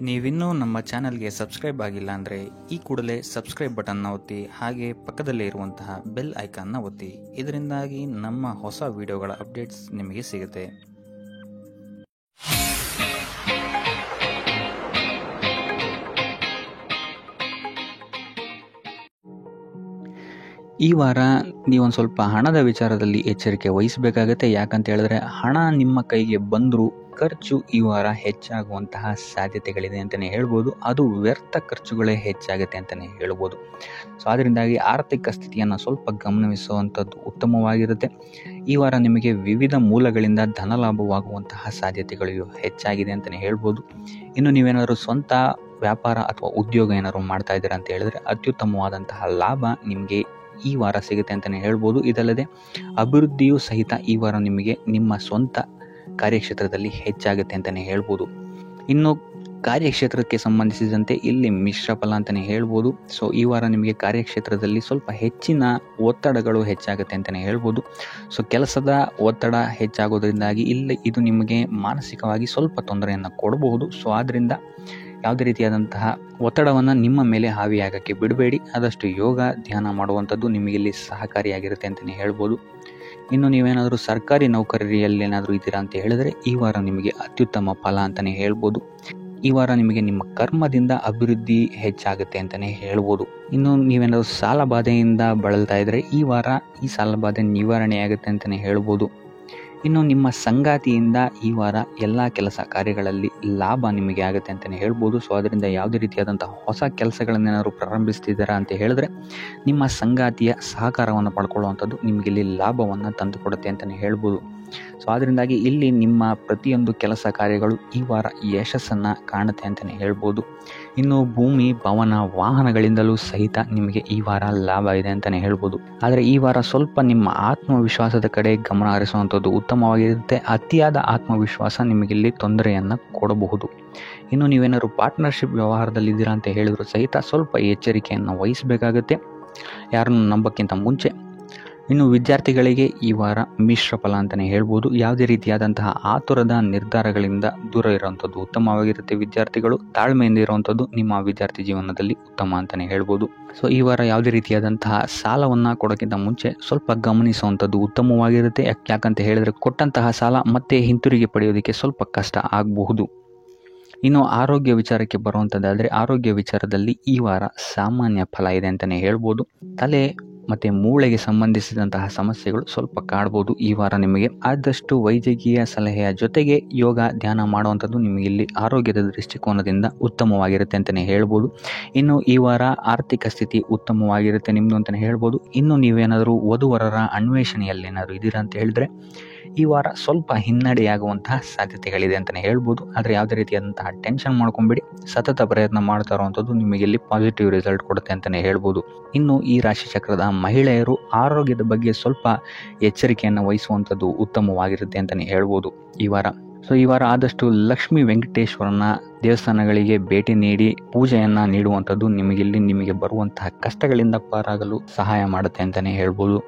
ನೀವಿನ್ನೂ ನಮ್ಮ ಚಾನಲ್ಗೆ ಸಬ್ಸ್ಕ್ರೈಬ್ ಆಗಿಲ್ಲ ಅಂದರೆ ಈ ಕೂಡಲೇ ಸಬ್ಸ್ಕ್ರೈಬ್ ಬಟನ್ನ ಒತ್ತಿ, ಹಾಗೆ ಪಕ್ಕದಲ್ಲೇ ಇರುವಂತಹ ಬೆಲ್ ಐಕಾನ್ನ ಒತ್ತಿ. ಇದರಿಂದಾಗಿ ನಮ್ಮ ಹೊಸ ವಿಡಿಯೋಗಳ ಅಪ್ಡೇಟ್ಸ್ ನಿಮಗೆ ಸಿಗುತ್ತೆ. ಈ ವಾರ ನೀವೊಂದು ಸ್ವಲ್ಪ ಹಣದ ವಿಚಾರದಲ್ಲಿ ಎಚ್ಚರಿಕೆ ವಹಿಸಬೇಕಾಗತ್ತೆ. ಯಾಕಂತ ಹೇಳಿದ್ರೆ ಹಣ ನಿಮ್ಮ ಕೈಗೆ ಬಂದರೂ ಖರ್ಚು ಈ ವಾರ ಹೆಚ್ಚಾಗುವಂತಹ ಸಾಧ್ಯತೆಗಳಿದೆ ಅಂತಲೇ ಹೇಳ್ಬೋದು. ಅದು ವ್ಯರ್ಥ ಖರ್ಚುಗಳೇ ಹೆಚ್ಚಾಗುತ್ತೆ ಅಂತಲೇ ಹೇಳ್ಬೋದು. ಸೊ ಅದರಿಂದಾಗಿ ಆರ್ಥಿಕ ಸ್ಥಿತಿಯನ್ನು ಸ್ವಲ್ಪ ಗಮನಿಸುವಂಥದ್ದು ಉತ್ತಮವಾಗಿರುತ್ತೆ. ಈ ವಾರ ನಿಮಗೆ ವಿವಿಧ ಮೂಲಗಳಿಂದ ಧನ ಲಾಭವಾಗುವಂತಹ ಸಾಧ್ಯತೆಗಳು ಹೆಚ್ಚಾಗಿದೆ ಅಂತಲೇ ಹೇಳ್ಬೋದು. ಇನ್ನು ನೀವೇನಾದರೂ ಸ್ವಂತ ವ್ಯಾಪಾರ ಅಥವಾ ಉದ್ಯೋಗ ಏನಾದ್ರು ಮಾಡ್ತಾ ಇದ್ದೀರಾ ಅಂತ ಹೇಳಿದ್ರೆ ಅತ್ಯುತ್ತಮವಾದಂತಹ ಲಾಭ ನಿಮಗೆ ಈ ವಾರ ಸಿಗುತ್ತೆ ಅಂತಲೇ ಹೇಳ್ಬೋದು. ಇದಲ್ಲದೆ ಅಭಿವೃದ್ಧಿಯೂ ಸಹಿತ ಈ ವಾರ ನಿಮಗೆ ನಿಮ್ಮ ಸ್ವಂತ ಕಾರ್ಯಕ್ಷೇತ್ರದಲ್ಲಿ ಹೆಚ್ಚಾಗುತ್ತೆ ಅಂತಲೇ ಹೇಳ್ಬೋದು. ಇನ್ನು ಕಾರ್ಯಕ್ಷೇತ್ರಕ್ಕೆ ಸಂಬಂಧಿಸಿದಂತೆ ಇಲ್ಲಿ ಮಿಶ್ರ ಫಲ ಅಂತಲೇ ಹೇಳ್ಬೋದು. ಸೊ ಈ ವಾರ ನಿಮಗೆ ಕಾರ್ಯಕ್ಷೇತ್ರದಲ್ಲಿ ಸ್ವಲ್ಪ ಹೆಚ್ಚಿನ ಒತ್ತಡಗಳು ಹೆಚ್ಚಾಗುತ್ತೆ ಅಂತಲೇ ಹೇಳ್ಬೋದು. ಸೊ ಕೆಲಸದ ಒತ್ತಡ ಹೆಚ್ಚಾಗೋದ್ರಿಂದಾಗಿ ಇಲ್ಲಿ ಇದು ನಿಮಗೆ ಮಾನಸಿಕವಾಗಿ ಸ್ವಲ್ಪ ತೊಂದರೆಯನ್ನು ಕೊಡಬಹುದು. ಸೊ ಆದ್ದರಿಂದ ಯಾವುದೇ ರೀತಿಯಾದಂತಹ ಒತ್ತಡವನ್ನು ನಿಮ್ಮ ಮೇಲೆ ಹಾವಿಯಾಗಕ್ಕೆ ಬಿಡಬೇಡಿ. ಆದಷ್ಟು ಯೋಗ ಧ್ಯಾನ ಮಾಡುವಂಥದ್ದು ನಿಮಗಿಲ್ಲಿ ಸಹಕಾರಿಯಾಗಿರುತ್ತೆ ಅಂತಲೇ ಹೇಳ್ಬೋದು. ಇನ್ನು ನೀವೇನಾದರೂ ಸರ್ಕಾರಿ ನೌಕರಿಯಲ್ಲಿ ಏನಾದರೂ ಇದ್ದೀರಾ ಅಂತ ಹೇಳಿದ್ರೆ ಈ ವಾರ ನಿಮಗೆ ಅತ್ಯುತ್ತಮ ಫಲ ಅಂತಲೇ ಹೇಳ್ಬೋದು. ಈ ವಾರ ನಿಮಗೆ ನಿಮ್ಮ ಕರ್ಮದಿಂದ ಅಭಿವೃದ್ಧಿ ಹೆಚ್ಚಾಗುತ್ತೆ ಅಂತಲೇ ಹೇಳ್ಬೋದು. ಇನ್ನು ನೀವೇನಾದರೂ ಸಾಲ ಬಾಧೆಯಿಂದ ಬಳಲ್ತಾ ಇದ್ದರೆ ಈ ವಾರ ಈ ಸಾಲ ಬಾಧೆ ನಿವಾರಣೆಯಾಗುತ್ತೆ ಅಂತಲೇ ಹೇಳ್ಬೋದು. ಇನ್ನು ನಿಮ್ಮ ಸಂಗಾತಿಯಿಂದ ಈ ವಾರ ಎಲ್ಲ ಕೆಲಸ ಕಾರ್ಯಗಳಲ್ಲಿ ಲಾಭ ನಿಮಗೆ ಆಗುತ್ತೆ ಅಂತಲೇ ಹೇಳ್ಬೋದು. ಸೊ ಅದರಿಂದ ಯಾವುದೇ ರೀತಿಯಾದಂತಹ ಹೊಸ ಕೆಲಸಗಳನ್ನೇನಾದ್ರು ಪ್ರಾರಂಭಿಸ್ತಿದ್ದೀರಾ ಅಂತ ಹೇಳಿದ್ರೆ ನಿಮ್ಮ ಸಂಗಾತಿಯ ಸಹಕಾರವನ್ನು ಪಡ್ಕೊಳ್ಳುವಂಥದ್ದು ನಿಮಗೆ ಇಲ್ಲಿ ಲಾಭವನ್ನು ತಂದು ಕೊಡುತ್ತೆ ಅಂತಲೇ ಹೇಳ್ಬೋದು. ಸೊ ಅದರಿಂದಾಗಿ ಇಲ್ಲಿ ನಿಮ್ಮ ಪ್ರತಿಯೊಂದು ಕೆಲಸ ಕಾರ್ಯಗಳು ಈ ವಾರ ಯಶಸ್ಸನ್ನು ಕಾಣುತ್ತೆ ಅಂತಲೇ ಹೇಳ್ಬೋದು. ಇನ್ನು ಭೂಮಿ ಭವನ ವಾಹನಗಳಿಂದಲೂ ಸಹಿತ ನಿಮಗೆ ಈ ವಾರ ಲಾಭ ಇದೆ ಅಂತಲೇ ಹೇಳ್ಬೋದು. ಆದರೆ ಈ ವಾರ ಸ್ವಲ್ಪ ನಿಮ್ಮ ಆತ್ಮವಿಶ್ವಾಸದ ಕಡೆ ಗಮನ ಹರಿಸುವಂಥದ್ದು ಉತ್ತಮವಾಗಿರುತ್ತೆ. ಅತಿಯಾದ ಆತ್ಮವಿಶ್ವಾಸ ನಿಮಗಿಲ್ಲಿ ತೊಂದರೆಯನ್ನು ಕೊಡಬಹುದು. ಇನ್ನು ನೀವೇನಾದ್ರು ಪಾರ್ಟ್ನರ್ಶಿಪ್ ವ್ಯವಹಾರದಲ್ಲಿದ್ದೀರಾ ಅಂತ ಹೇಳಿದ್ರು ಸಹಿತ ಸ್ವಲ್ಪ ಎಚ್ಚರಿಕೆಯನ್ನು ವಹಿಸಬೇಕಾಗುತ್ತೆ ಯಾರನ್ನು ನಂಬಕ್ಕಿಂತ ಮುಂಚೆ. ಇನ್ನು ವಿದ್ಯಾರ್ಥಿಗಳಿಗೆ ಈ ವಾರ ಮಿಶ್ರ ಫಲ ಅಂತಲೇ ಹೇಳ್ಬೋದು. ಯಾವುದೇ ರೀತಿಯಾದಂತಹ ಆತುರದ ನಿರ್ಧಾರಗಳಿಂದ ದೂರ ಇರುವಂಥದ್ದು ಉತ್ತಮವಾಗಿರುತ್ತೆ. ವಿದ್ಯಾರ್ಥಿಗಳು ತಾಳ್ಮೆಯಿಂದ ಇರುವಂಥದ್ದು ನಿಮ್ಮ ವಿದ್ಯಾರ್ಥಿ ಜೀವನದಲ್ಲಿ ಉತ್ತಮ ಅಂತಲೇ ಹೇಳ್ಬೋದು. ಸೊ ಈ ವಾರ ಯಾವುದೇ ರೀತಿಯಾದಂತಹ ಸಾಲವನ್ನು ಕೊಡೋಕ್ಕಿಂತ ಮುಂಚೆ ಸ್ವಲ್ಪ ಗಮನಿಸುವಂಥದ್ದು ಉತ್ತಮವಾಗಿರುತ್ತೆ. ಯಾಕಂತ ಹೇಳಿದರೆ ಕೊಟ್ಟಂತಹ ಸಾಲ ಮತ್ತೆ ಹಿಂತಿರುಗಿ ಪಡೆಯೋದಕ್ಕೆ ಸ್ವಲ್ಪ ಕಷ್ಟ ಆಗಬಹುದು. ಇನ್ನು ಆರೋಗ್ಯ ವಿಚಾರಕ್ಕೆ ಬರುವಂಥದ್ದಾದರೆ ಆರೋಗ್ಯ ವಿಚಾರದಲ್ಲಿ ಈ ವಾರ ಸಾಮಾನ್ಯ ಫಲ ಇದೆ ಅಂತಲೇ ಹೇಳ್ಬೋದು. ತಲೆ ಮತ್ತು ಮೂಳೆಗೆ ಸಂಬಂಧಿಸಿದಂತಹ ಸಮಸ್ಯೆಗಳು ಸ್ವಲ್ಪ ಕಾಡ್ಬೋದು ಈ ವಾರ ನಿಮಗೆ. ಆದಷ್ಟು ವೈದ್ಯಕೀಯ ಸಲಹೆಯ ಜೊತೆಗೆ ಯೋಗ ಧ್ಯಾನ ಮಾಡುವಂಥದ್ದು ನಿಮಗೆ ಇಲ್ಲಿ ಆರೋಗ್ಯದ ದೃಷ್ಟಿಕೋನದಿಂದ ಉತ್ತಮವಾಗಿರುತ್ತೆ ಅಂತಲೇ ಹೇಳ್ಬೋದು. ಇನ್ನು ಈ ವಾರ ಆರ್ಥಿಕ ಸ್ಥಿತಿ ಉತ್ತಮವಾಗಿರುತ್ತೆ ನಿಮ್ಮದು ಅಂತಲೇ ಹೇಳ್ಬೋದು. ಇನ್ನು ನೀವೇನಾದರೂ ವಧುವರರ ಅನ್ವೇಷಣೆಯಲ್ಲಿ ಏನಾದರೂ ಇದ್ದೀರಾ ಅಂತ ಹೇಳಿದ್ರೆ ಈ ವಾರ ಸ್ವಲ್ಪ ಹಿನ್ನಡೆಯಾಗುವಂತಹ ಸಾಧ್ಯತೆಗಳಿದೆ ಅಂತಲೇ ಹೇಳ್ಬೋದು. ಆದರೆ ಯಾವುದೇ ರೀತಿಯಾದಂತಹ ಟೆನ್ಷನ್ ಮಾಡ್ಕೊಂಬೇಡಿ. ಸತತ ಪ್ರಯತ್ನ ಮಾಡ್ತಾ ಇರುವಂಥದ್ದು ನಿಮಗೆ ಇಲ್ಲಿ ಪಾಸಿಟಿವ್ ರಿಸಲ್ಟ್ ಕೊಡುತ್ತೆ ಅಂತಲೇ ಹೇಳ್ಬೋದು. ಇನ್ನು ಈ ರಾಶಿ ಚಕ್ರದ ಮಹಿಳೆಯರು ಆರೋಗ್ಯದ ಬಗ್ಗೆ ಸ್ವಲ್ಪ ಎಚ್ಚರಿಕೆಯನ್ನು ವಹಿಸುವಂಥದ್ದು ಉತ್ತಮವಾಗಿರುತ್ತೆ ಅಂತಲೇ ಹೇಳ್ಬೋದು ಈ ವಾರ. ಸೊ ಈ ವಾರ ಆದಷ್ಟು ಲಕ್ಷ್ಮೀ ವೆಂಕಟೇಶ್ವರನ ದೇವಸ್ಥಾನಗಳಿಗೆ ಭೇಟಿ ನೀಡಿ ಪೂಜೆಯನ್ನು ನೀಡುವಂಥದ್ದು ನಿಮಗೆ ಬರುವಂತಹ ಕಷ್ಟಗಳಿಂದ ಪಾರಾಗಲು ಸಹಾಯ ಮಾಡುತ್ತೆ ಅಂತಲೇ ಹೇಳ್ಬೋದು.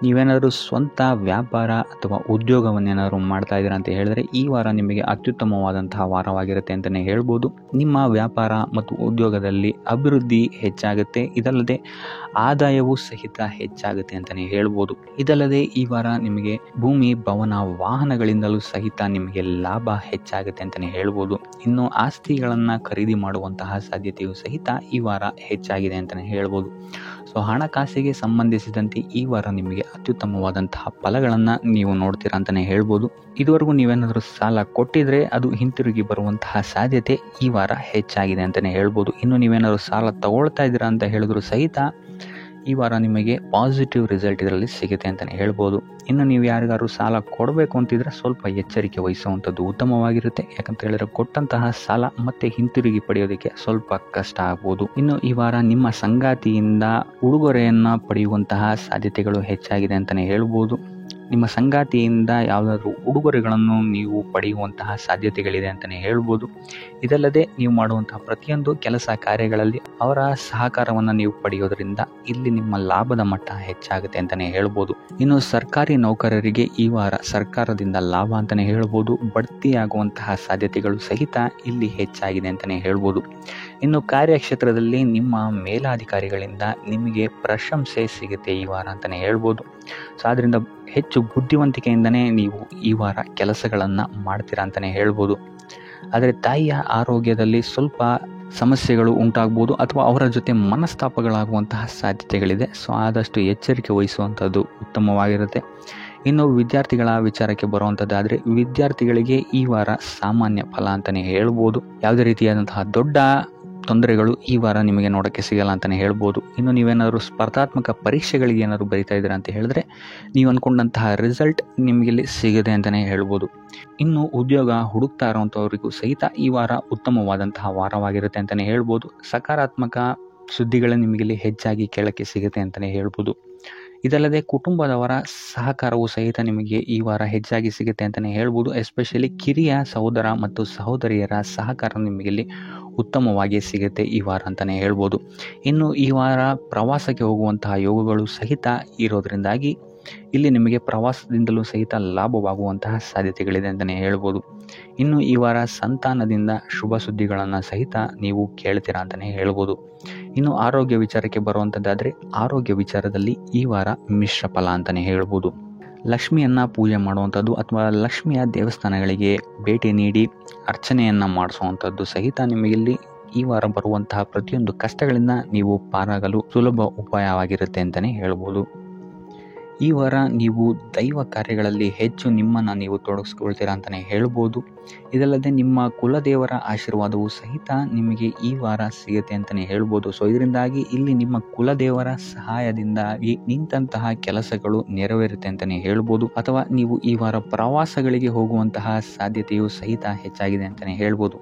ನೀವೇನಾದರೂ ಸ್ವಂತ ವ್ಯಾಪಾರ ಅಥವಾ ಉದ್ಯೋಗವನ್ನೇನಾದರೂ ಮಾಡ್ತಾ ಇದ್ದೀರಾ ಅಂತ ಹೇಳಿದ್ರೆ ಈ ವಾರ ನಿಮಗೆ ಅತ್ಯುತ್ತಮವಾದಂತಹ ವಾರವಾಗಿರುತ್ತೆ ಅಂತಲೇ ಹೇಳ್ಬೋದು. ನಿಮ್ಮ ವ್ಯಾಪಾರ ಮತ್ತು ಉದ್ಯೋಗದಲ್ಲಿ ಅಭಿವೃದ್ಧಿ ಹೆಚ್ಚಾಗುತ್ತೆ. ಇದಲ್ಲದೆ ಆದಾಯವೂ ಸಹಿತ ಹೆಚ್ಚಾಗುತ್ತೆ ಅಂತಲೇ ಹೇಳ್ಬೋದು. ಇದಲ್ಲದೆ ಈ ವಾರ ನಿಮಗೆ ಭೂಮಿ ಭವನ ವಾಹನಗಳಿಂದಲೂ ಸಹಿತ ನಿಮಗೆ ಲಾಭ ಹೆಚ್ಚಾಗುತ್ತೆ ಅಂತಲೇ ಹೇಳ್ಬೋದು. ಇನ್ನು ಆಸ್ತಿಗಳನ್ನು ಖರೀದಿ ಮಾಡುವಂತಹ ಸಾಧ್ಯತೆಯೂ ಸಹಿತ ಈ ವಾರ ಹೆಚ್ಚಾಗಿದೆ ಅಂತಲೇ ಹೇಳ್ಬೋದು. ಸೊ ಹಣಕಾಸಿಗೆ ಸಂಬಂಧಿಸಿದಂತೆ ಈ ವಾರ ನಿಮಗೆ ಅತ್ಯುತ್ತಮವಾದಂತಹ ಫಲಗಳನ್ನು ನೀವು ನೋಡ್ತೀರಾ ಅಂತಲೇ ಹೇಳ್ಬೋದು. ಇದುವರೆಗೂ ನೀವೇನಾದರೂ ಸಾಲ ಕೊಟ್ಟಿದ್ರೆ ಅದು ಹಿಂತಿರುಗಿ ಬರುವಂತಹ ಸಾಧ್ಯತೆ ಈ ವಾರ ಹೆಚ್ಚಾಗಿದೆ ಅಂತಲೇ ಹೇಳ್ಬೋದು. ಇನ್ನು ನೀವೇನಾದರೂ ಸಾಲ ತಗೊಳ್ತಾ ಇದ್ದೀರಾ ಅಂತ ಹೇಳಿದ್ರು ಸಹಿತ ಈ ವಾರ ನಿಮಗೆ ಪಾಸಿಟಿವ್ ರಿಸಲ್ಟ್ ಇದರಲ್ಲಿ ಸಿಗುತ್ತೆ ಅಂತಲೇ ಹೇಳ್ಬೋದು. ಇನ್ನು ನೀವು ಯಾರಿಗಾದ್ರು ಸಾಲ ಕೊಡಬೇಕು ಅಂತಿದ್ರೆ ಸ್ವಲ್ಪ ಎಚ್ಚರಿಕೆ ವಹಿಸುವಂಥದ್ದು ಉತ್ತಮವಾಗಿರುತ್ತೆ. ಯಾಕಂತ ಹೇಳಿದ್ರೆ ಕೊಟ್ಟಂತಹ ಸಾಲ ಮತ್ತೆ ಹಿಂತಿರುಗಿ ಪಡೆಯೋದಕ್ಕೆ ಸ್ವಲ್ಪ ಕಷ್ಟ ಆಗ್ಬೋದು. ಇನ್ನು ಈ ವಾರ ನಿಮ್ಮ ಸಂಗಾತಿಯಿಂದ ಉಡುಗೊರೆಯನ್ನು ಪಡೆಯುವಂತಹ ಸಾಧ್ಯತೆಗಳು ಹೆಚ್ಚಾಗಿದೆ ಅಂತಲೇ ಹೇಳ್ಬೋದು. ನಿಮ್ಮ ಸಂಗಾತಿಯಿಂದ ಯಾವುದಾದ್ರೂ ಉಡುಗೊರೆಗಳನ್ನು ನೀವು ಪಡೆಯುವಂತಹ ಸಾಧ್ಯತೆಗಳಿದೆ ಅಂತಲೇ ಹೇಳ್ಬೋದು. ಇದಲ್ಲದೆ ನೀವು ಮಾಡುವಂತಹ ಪ್ರತಿಯೊಂದು ಕೆಲಸ ಕಾರ್ಯಗಳಲ್ಲಿ ಅವರ ಸಹಕಾರವನ್ನು ನೀವು ಪಡೆಯೋದ್ರಿಂದ ಇಲ್ಲಿ ನಿಮ್ಮ ಲಾಭದ ಮಟ್ಟ ಹೆಚ್ಚಾಗುತ್ತೆ ಅಂತಲೇ ಹೇಳ್ಬೋದು. ಇನ್ನು ಸರ್ಕಾರಿ ನೌಕರರಿಗೆ ಈ ವಾರ ಸರ್ಕಾರದಿಂದ ಲಾಭ ಅಂತಲೇ ಹೇಳ್ಬೋದು. ಬಡ್ತಿಯಾಗುವಂತಹ ಸಾಧ್ಯತೆಗಳು ಸಹಿತ ಇಲ್ಲಿ ಹೆಚ್ಚಾಗಿದೆ ಅಂತಲೇ ಹೇಳ್ಬೋದು. ಇನ್ನು ಕಾರ್ಯಕ್ಷೇತ್ರದಲ್ಲಿ ನಿಮ್ಮ ಮೇಲಾಧಿಕಾರಿಗಳಿಂದ ನಿಮಗೆ ಪ್ರಶಂಸೆ ಸಿಗುತ್ತೆ ಈ ವಾರ ಅಂತಲೇ ಹೇಳ್ಬೋದು. ಸೊ ಅದರಿಂದ ಹೆಚ್ಚು ಬುದ್ಧಿವಂತಿಕೆಯಿಂದನೇ ನೀವು ಈ ವಾರ ಕೆಲಸಗಳನ್ನು ಮಾಡ್ತೀರಾ ಅಂತಲೇ ಹೇಳ್ಬೋದು. ಆದರೆ ತಾಯಿಯ ಆರೋಗ್ಯದಲ್ಲಿ ಸ್ವಲ್ಪ ಸಮಸ್ಯೆಗಳು ಉಂಟಾಗ್ಬೋದು ಅಥವಾ ಅವರ ಜೊತೆ ಮನಸ್ತಾಪಗಳಾಗುವಂತಹ ಸಾಧ್ಯತೆಗಳಿದೆ. ಸೊ ಆದಷ್ಟು ಎಚ್ಚರಿಕೆ ವಹಿಸುವಂಥದ್ದು ಉತ್ತಮವಾಗಿರುತ್ತೆ. ಇನ್ನು ವಿದ್ಯಾರ್ಥಿಗಳ ವಿಚಾರಕ್ಕೆ ಬರುವಂಥದ್ದಾದರೆ ವಿದ್ಯಾರ್ಥಿಗಳಿಗೆ ಈ ವಾರ ಸಾಮಾನ್ಯ ಫಲ ಅಂತಲೇ ಹೇಳ್ಬೋದು. ಯಾವುದೇ ರೀತಿಯಾದಂತಹ ದೊಡ್ಡ ತೊಂದರೆಗಳು ಈ ವಾರ ನಿಮಗೆ ನೋಡೋಕ್ಕೆ ಸಿಗಲ್ಲ ಅಂತಲೇ ಹೇಳ್ಬೋದು. ಇನ್ನು ನೀವೇನಾದರೂ ಸ್ಪರ್ಧಾತ್ಮಕ ಪರೀಕ್ಷೆಗಳಿಗೆ ಏನಾದರೂ ಬರಿತಾ ಇದ್ದೀರಾ ಅಂತ ಹೇಳಿದ್ರೆ ನೀವು ಅಂದ್ಕೊಂಡಂತಹ ರಿಸಲ್ಟ್ ನಿಮಗಿಲ್ಲಿ ಸಿಗದೆ ಅಂತಲೇ ಹೇಳ್ಬೋದು. ಇನ್ನು ಉದ್ಯೋಗ ಹುಡುಕ್ತಾ ಇರೋವಂಥವ್ರಿಗೂ ಸಹಿತ ಈ ವಾರ ಉತ್ತಮವಾದಂತಹ ವಾರವಾಗಿರುತ್ತೆ ಅಂತಲೇ ಹೇಳ್ಬೋದು. ಸಕಾರಾತ್ಮಕ ಸುದ್ದಿಗಳು ನಿಮಗಿಲ್ಲಿ ಹೆಚ್ಚಾಗಿ ಕೇಳೋಕ್ಕೆ ಸಿಗುತ್ತೆ ಅಂತಲೇ ಹೇಳ್ಬೋದು. ಇದಲ್ಲದೆ ಕುಟುಂಬದವರ ಸಹಕಾರವು ಸಹಿತ ನಿಮಗೆ ಈ ವಾರ ಹೆಚ್ಚಾಗಿ ಸಿಗುತ್ತೆ ಅಂತಲೇ ಹೇಳ್ಬೋದು. ಎಸ್ಪೆಷಲಿ ಕಿರಿಯ ಸಹೋದರ ಮತ್ತು ಸಹೋದರಿಯರ ಸಹಕಾರ ನಿಮಗಿಲ್ಲಿ ಉತ್ತಮವಾಗಿ ಸಿಗುತ್ತೆ ಈ ವಾರ ಅಂತಲೇ ಹೇಳ್ಬೋದು. ಇನ್ನು ಈ ವಾರ ಪ್ರವಾಸಕ್ಕೆ ಹೋಗುವಂತಹ ಯೋಗಗಳು ಸಹಿತ ಇರೋದ್ರಿಂದಾಗಿ ಇಲ್ಲಿ ನಿಮಗೆ ಪ್ರವಾಸದಿಂದಲೂ ಸಹಿತ ಲಾಭವಾಗುವಂತಹ ಸಾಧ್ಯತೆಗಳಿದೆ ಅಂತಲೇ ಹೇಳ್ಬೋದು. ಇನ್ನು ಈ ವಾರ ಸಂತಾನದಿಂದ ಶುಭ ಸುದ್ದಿಗಳನ್ನು ಸಹಿತ ನೀವು ಕೇಳ್ತೀರಾ ಅಂತಲೇ ಹೇಳ್ಬೋದು. ಇನ್ನು ಆರೋಗ್ಯ ವಿಚಾರಕ್ಕೆ ಬರುವಂಥದ್ದಾದರೆ ಆರೋಗ್ಯ ವಿಚಾರದಲ್ಲಿ ಈ ವಾರ ಮಿಶ್ರ ಫಲ ಅಂತಲೇ ಹೇಳ್ಬೋದು. ಲಕ್ಷ್ಮಿಯನ್ನು ಪೂಜೆ ಮಾಡುವಂಥದ್ದು ಅಥವಾ ಲಕ್ಷ್ಮಿಯ ದೇವಸ್ಥಾನಗಳಿಗೆ ಭೇಟಿ ನೀಡಿ ಅರ್ಚನೆಯನ್ನು ಮಾಡಿಸುವಂಥದ್ದು ಸಹಿತ ನಿಮಗಿಲ್ಲಿ ಈ ವಾರ ಬರುವಂತಹ ಪ್ರತಿಯೊಂದು ಕಷ್ಟಗಳಿಂದ ನೀವು ಪಾರಾಗಲು ಸುಲಭ ಉಪಾಯವಾಗಿರುತ್ತೆ ಅಂತಲೇ ಹೇಳ್ಬೋದು. ಈ ವಾರ ನೀವು ದೈವ ಕಾರ್ಯಗಳಲ್ಲಿ ಹೆಚ್ಚು ನಿಮ್ಮನ್ನು ನೀವು ತೊಡಗಿಸ್ಕೊಳ್ತೀರಾ ಅಂತಲೇ ಹೇಳ್ಬೋದು. ಇದಲ್ಲದೆ ನಿಮ್ಮ ಕುಲದೇವರ ಆಶೀರ್ವಾದವು ಸಹಿತ ನಿಮಗೆ ಈ ವಾರ ಸಿಗುತ್ತೆ ಅಂತಲೇ ಹೇಳ್ಬೋದು. ಸೊ ಇದರಿಂದಾಗಿ ಇಲ್ಲಿ ನಿಮ್ಮ ಕುಲದೇವರ ಸಹಾಯದಿಂದಾಗಿ ನಿಂತಹ ಕೆಲಸಗಳು ನೆರವೇರುತ್ತೆ ಅಂತಲೇ ಹೇಳ್ಬೋದು. ಅಥವಾ ನೀವು ಈ ವಾರ ಪ್ರವಾಸಗಳಿಗೆ ಹೋಗುವಂತಹ ಸಾಧ್ಯತೆಯು ಸಹಿತ ಹೆಚ್ಚಾಗಿದೆ ಅಂತಲೇ ಹೇಳ್ಬೋದು.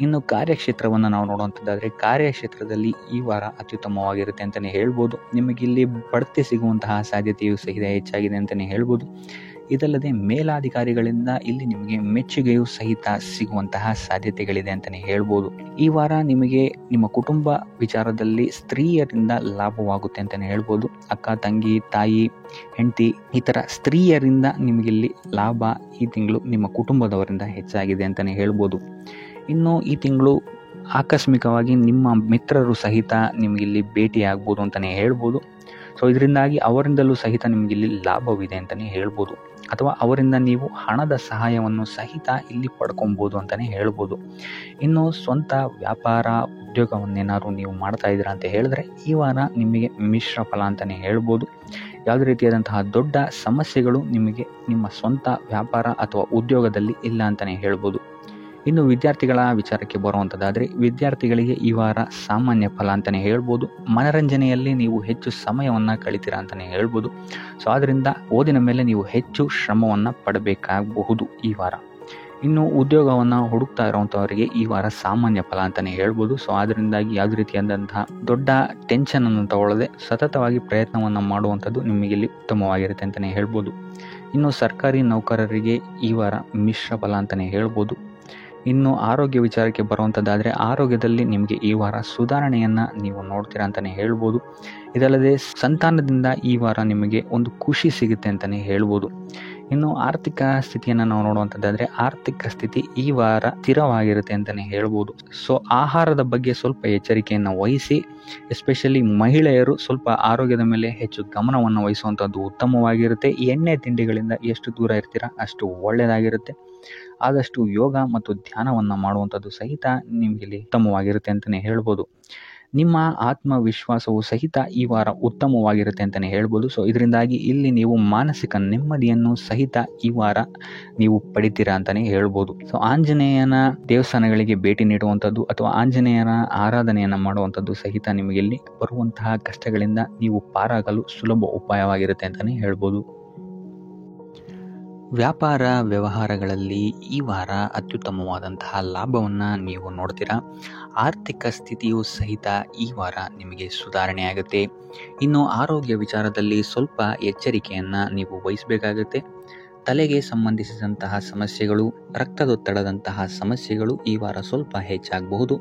ಇನ್ನು ಕಾರ್ಯಕ್ಷೇತ್ರವನ್ನು ನಾವು ನೋಡುವಂಥದ್ದಾದರೆ ಕಾರ್ಯಕ್ಷೇತ್ರದಲ್ಲಿ ಈ ವಾರ ಅತ್ಯುತ್ತಮವಾಗಿರುತ್ತೆ ಅಂತಲೇ ಹೇಳ್ಬೋದು. ನಿಮಗಿಲ್ಲಿ ಬಡ್ತಿ ಸಿಗುವಂತಹ ಸಾಧ್ಯತೆಯು ಸಹಿತ ಹೆಚ್ಚಾಗಿದೆ ಅಂತಲೇ ಹೇಳ್ಬೋದು. ಇದಲ್ಲದೆ ಮೇಲಾಧಿಕಾರಿಗಳಿಂದ ಇಲ್ಲಿ ನಿಮಗೆ ಮೆಚ್ಚುಗೆಯೂ ಸಹಿತ ಸಿಗುವಂತಹ ಸಾಧ್ಯತೆಗಳಿದೆ ಅಂತಲೇ ಹೇಳ್ಬೋದು. ಈ ವಾರ ನಿಮಗೆ ನಿಮ್ಮ ಕುಟುಂಬ ವಿಚಾರದಲ್ಲಿ ಸ್ತ್ರೀಯರಿಂದ ಲಾಭವಾಗುತ್ತೆ ಅಂತಲೇ ಹೇಳ್ಬೋದು. ಅಕ್ಕ, ತಂಗಿ, ತಾಯಿ, ಹೆಂಡತಿ ಈ ಥರ ಸ್ತ್ರೀಯರಿಂದ ನಿಮಗಿಲ್ಲಿ ಲಾಭ ಈ ತಿಂಗಳು ನಿಮ್ಮ ಕುಟುಂಬದವರಿಂದ ಹೆಚ್ಚಾಗಿದೆ ಅಂತಲೇ ಹೇಳ್ಬೋದು. ಇನ್ನು ಈ ತಿಂಗಳು ಆಕಸ್ಮಿಕವಾಗಿ ನಿಮ್ಮ ಮಿತ್ರರು ಸಹಿತ ನಿಮಗಿಲ್ಲಿ ಭೇಟಿಯಾಗ್ಬೋದು ಅಂತಲೇ ಹೇಳ್ಬೋದು. ಸೊ ಇದರಿಂದಾಗಿ ಅವರಿಂದಲೂ ಸಹಿತ ನಿಮಗಿಲ್ಲಿ ಲಾಭವಿದೆ ಅಂತಲೇ ಹೇಳ್ಬೋದು. ಅಥವಾ ಅವರಿಂದ ನೀವು ಹಣದ ಸಹಾಯವನ್ನು ಸಹಿತ ಇಲ್ಲಿ ಪಡ್ಕೊಬೋದು ಅಂತಲೇ ಹೇಳ್ಬೋದು. ಇನ್ನು ಸ್ವಂತ ವ್ಯಾಪಾರ ಉದ್ಯೋಗವನ್ನೇನಾದ್ರು ನೀವು ಮಾಡ್ತಾ ಇದ್ದೀರಾ ಅಂತ ಹೇಳಿದ್ರೆ ಈ ವಾರ ನಿಮಗೆ ಮಿಶ್ರ ಫಲ ಅಂತಲೇ ಹೇಳ್ಬೋದು. ಯಾವುದೇ ರೀತಿಯಾದಂತಹ ದೊಡ್ಡ ಸಮಸ್ಯೆಗಳು ನಿಮಗೆ ನಿಮ್ಮ ಸ್ವಂತ ವ್ಯಾಪಾರ ಅಥವಾ ಉದ್ಯೋಗದಲ್ಲಿ ಇಲ್ಲ ಅಂತಲೇ ಹೇಳ್ಬೋದು. ಇನ್ನು ವಿದ್ಯಾರ್ಥಿಗಳ ವಿಚಾರಕ್ಕೆ ಬರುವಂಥದ್ದಾದರೆ ವಿದ್ಯಾರ್ಥಿಗಳಿಗೆ ಈ ವಾರ ಸಾಮಾನ್ಯ ಫಲ ಅಂತಲೇ ಹೇಳ್ಬೋದು. ಮನರಂಜನೆಯಲ್ಲಿ ನೀವು ಹೆಚ್ಚು ಸಮಯವನ್ನು ಕಳಿತೀರಾ ಅಂತಲೇ ಹೇಳ್ಬೋದು. ಸೊ ಆದ್ದರಿಂದ ಓದಿನ ಮೇಲೆ ನೀವು ಹೆಚ್ಚು ಶ್ರಮವನ್ನು ಪಡಬೇಕಾಗಬಹುದು ಈ ವಾರ. ಇನ್ನು ಉದ್ಯೋಗವನ್ನು ಹುಡುಕ್ತಾ ಇರುವಂಥವರಿಗೆ ಈ ವಾರ ಸಾಮಾನ್ಯ ಫಲ ಅಂತಲೇ ಹೇಳ್ಬೋದು. ಸೊ ಅದರಿಂದಾಗಿ ಯಾವುದೇ ರೀತಿಯಾದಂತಹ ದೊಡ್ಡ ಟೆನ್ಷನನ್ನು ತಗೊಳ್ಳದೆ ಸತತವಾಗಿ ಪ್ರಯತ್ನವನ್ನು ಮಾಡುವಂಥದ್ದು ನಿಮಗಿಲ್ಲಿ ಉತ್ತಮವಾಗಿರುತ್ತೆ ಅಂತಲೇ ಹೇಳ್ಬೋದು. ಇನ್ನು ಸರ್ಕಾರಿ ನೌಕರರಿಗೆ ಈ ವಾರ ಮಿಶ್ರ ಫಲ ಅಂತಲೇ ಹೇಳ್ಬೋದು. ಇನ್ನು ಆರೋಗ್ಯ ವಿಚಾರಕ್ಕೆ ಬರುವಂಥದ್ದಾದರೆ ಆರೋಗ್ಯದಲ್ಲಿ ನಿಮಗೆ ಈ ವಾರ ಸುಧಾರಣೆಯನ್ನು ನೀವು ನೋಡ್ತೀರಾ ಅಂತಲೇ ಹೇಳ್ಬೋದು. ಇದಲ್ಲದೆ ಸಂತಾನದಿಂದ ಈ ವಾರ ನಿಮಗೆ ಒಂದು ಖುಷಿ ಸಿಗುತ್ತೆ ಅಂತಲೇ ಹೇಳ್ಬೋದು. ಇನ್ನು ಆರ್ಥಿಕ ಸ್ಥಿತಿಯನ್ನು ನಾವು ನೋಡುವಂಥದ್ದಾದರೆ ಆರ್ಥಿಕ ಸ್ಥಿತಿ ಈ ವಾರ ಸ್ಥಿರವಾಗಿರುತ್ತೆ ಅಂತಲೇ ಹೇಳ್ಬೋದು. ಸೊ ಆಹಾರದ ಬಗ್ಗೆ ಸ್ವಲ್ಪ ಎಚ್ಚರಿಕೆಯನ್ನು ವಹಿಸಿ, ಎಸ್ಪೆಷಲಿ ಮಹಿಳೆಯರು ಸ್ವಲ್ಪ ಆರೋಗ್ಯದ ಮೇಲೆ ಹೆಚ್ಚು ಗಮನವನ್ನು ವಹಿಸುವಂಥದ್ದು ಉತ್ತಮವಾಗಿರುತ್ತೆ. ಎಣ್ಣೆ ತಿಂಡಿಗಳಿಂದ ಎಷ್ಟು ದೂರ ಇರ್ತೀರಾ ಅಷ್ಟು ಒಳ್ಳೆಯದಾಗಿರುತ್ತೆ. ಆದಷ್ಟು ಯೋಗ ಮತ್ತು ಧ್ಯಾನವನ್ನು ಮಾಡುವಂಥದ್ದು ಸಹಿತ ನಿಮಗಿಲ್ಲಿ ಉತ್ತಮವಾಗಿರುತ್ತೆ ಅಂತಲೇ ಹೇಳ್ಬೋದು. ನಿಮ್ಮ ಆತ್ಮವಿಶ್ವಾಸವು ಸಹಿತ ಈ ವಾರ ಉತ್ತಮವಾಗಿರುತ್ತೆ ಅಂತಲೇ ಹೇಳ್ಬೋದು. ಸೊ ಇದರಿಂದಾಗಿ ಇಲ್ಲಿ ನೀವು ಮಾನಸಿಕ ನೆಮ್ಮದಿಯನ್ನು ಸಹಿತ ಈ ವಾರ ನೀವು ಪಡಿತೀರಾ ಅಂತಲೇ ಹೇಳ್ಬೋದು. ಸೊ ಆಂಜನೇಯನ ದೇವಸ್ಥಾನಗಳಿಗೆ ಭೇಟಿ ನೀಡುವಂಥದ್ದು ಅಥವಾ ಆಂಜನೇಯನ ಆರಾಧನೆಯನ್ನು ಮಾಡುವಂಥದ್ದು ಸಹಿತ ನಿಮಗಿಲ್ಲಿ ಬರುವಂತಹ ಕಷ್ಟಗಳಿಂದ ನೀವು ಪಾರಾಗಲು ಸುಲಭ ಉಪಾಯವಾಗಿರುತ್ತೆ ಅಂತಲೇ ಹೇಳ್ಬೋದು. ವ್ಯಾಪಾರ ವ್ಯವಹಾರಗಳಲ್ಲಿ ಈ ವಾರ ಅತ್ಯುತ್ತಮವಾದಂತಹ ಲಾಭವನ್ನು ನೀವು ನೋಡ್ತೀರಾ. ಆರ್ಥಿಕ ಸ್ಥಿತಿಯು ಸಹಿತ ಈ ವಾರ ನಿಮಗೆ ಸುಧಾರಣೆಯಾಗುತ್ತೆ. ಇನ್ನು ಆರೋಗ್ಯ ವಿಚಾರದಲ್ಲಿ ಸ್ವಲ್ಪ ಎಚ್ಚರಿಕೆಯನ್ನು ನೀವು ವಹಿಸಬೇಕಾಗುತ್ತೆ. ತಲೆಗೆ ಸಂಬಂಧಿಸಿದಂತಹ ಸಮಸ್ಯೆಗಳು, ರಕ್ತದೊತ್ತಡದಂತಹ ಸಮಸ್ಯೆಗಳು ಈ ವಾರ ಸ್ವಲ್ಪ ಹೆಚ್ಚಾಗಬಹುದು.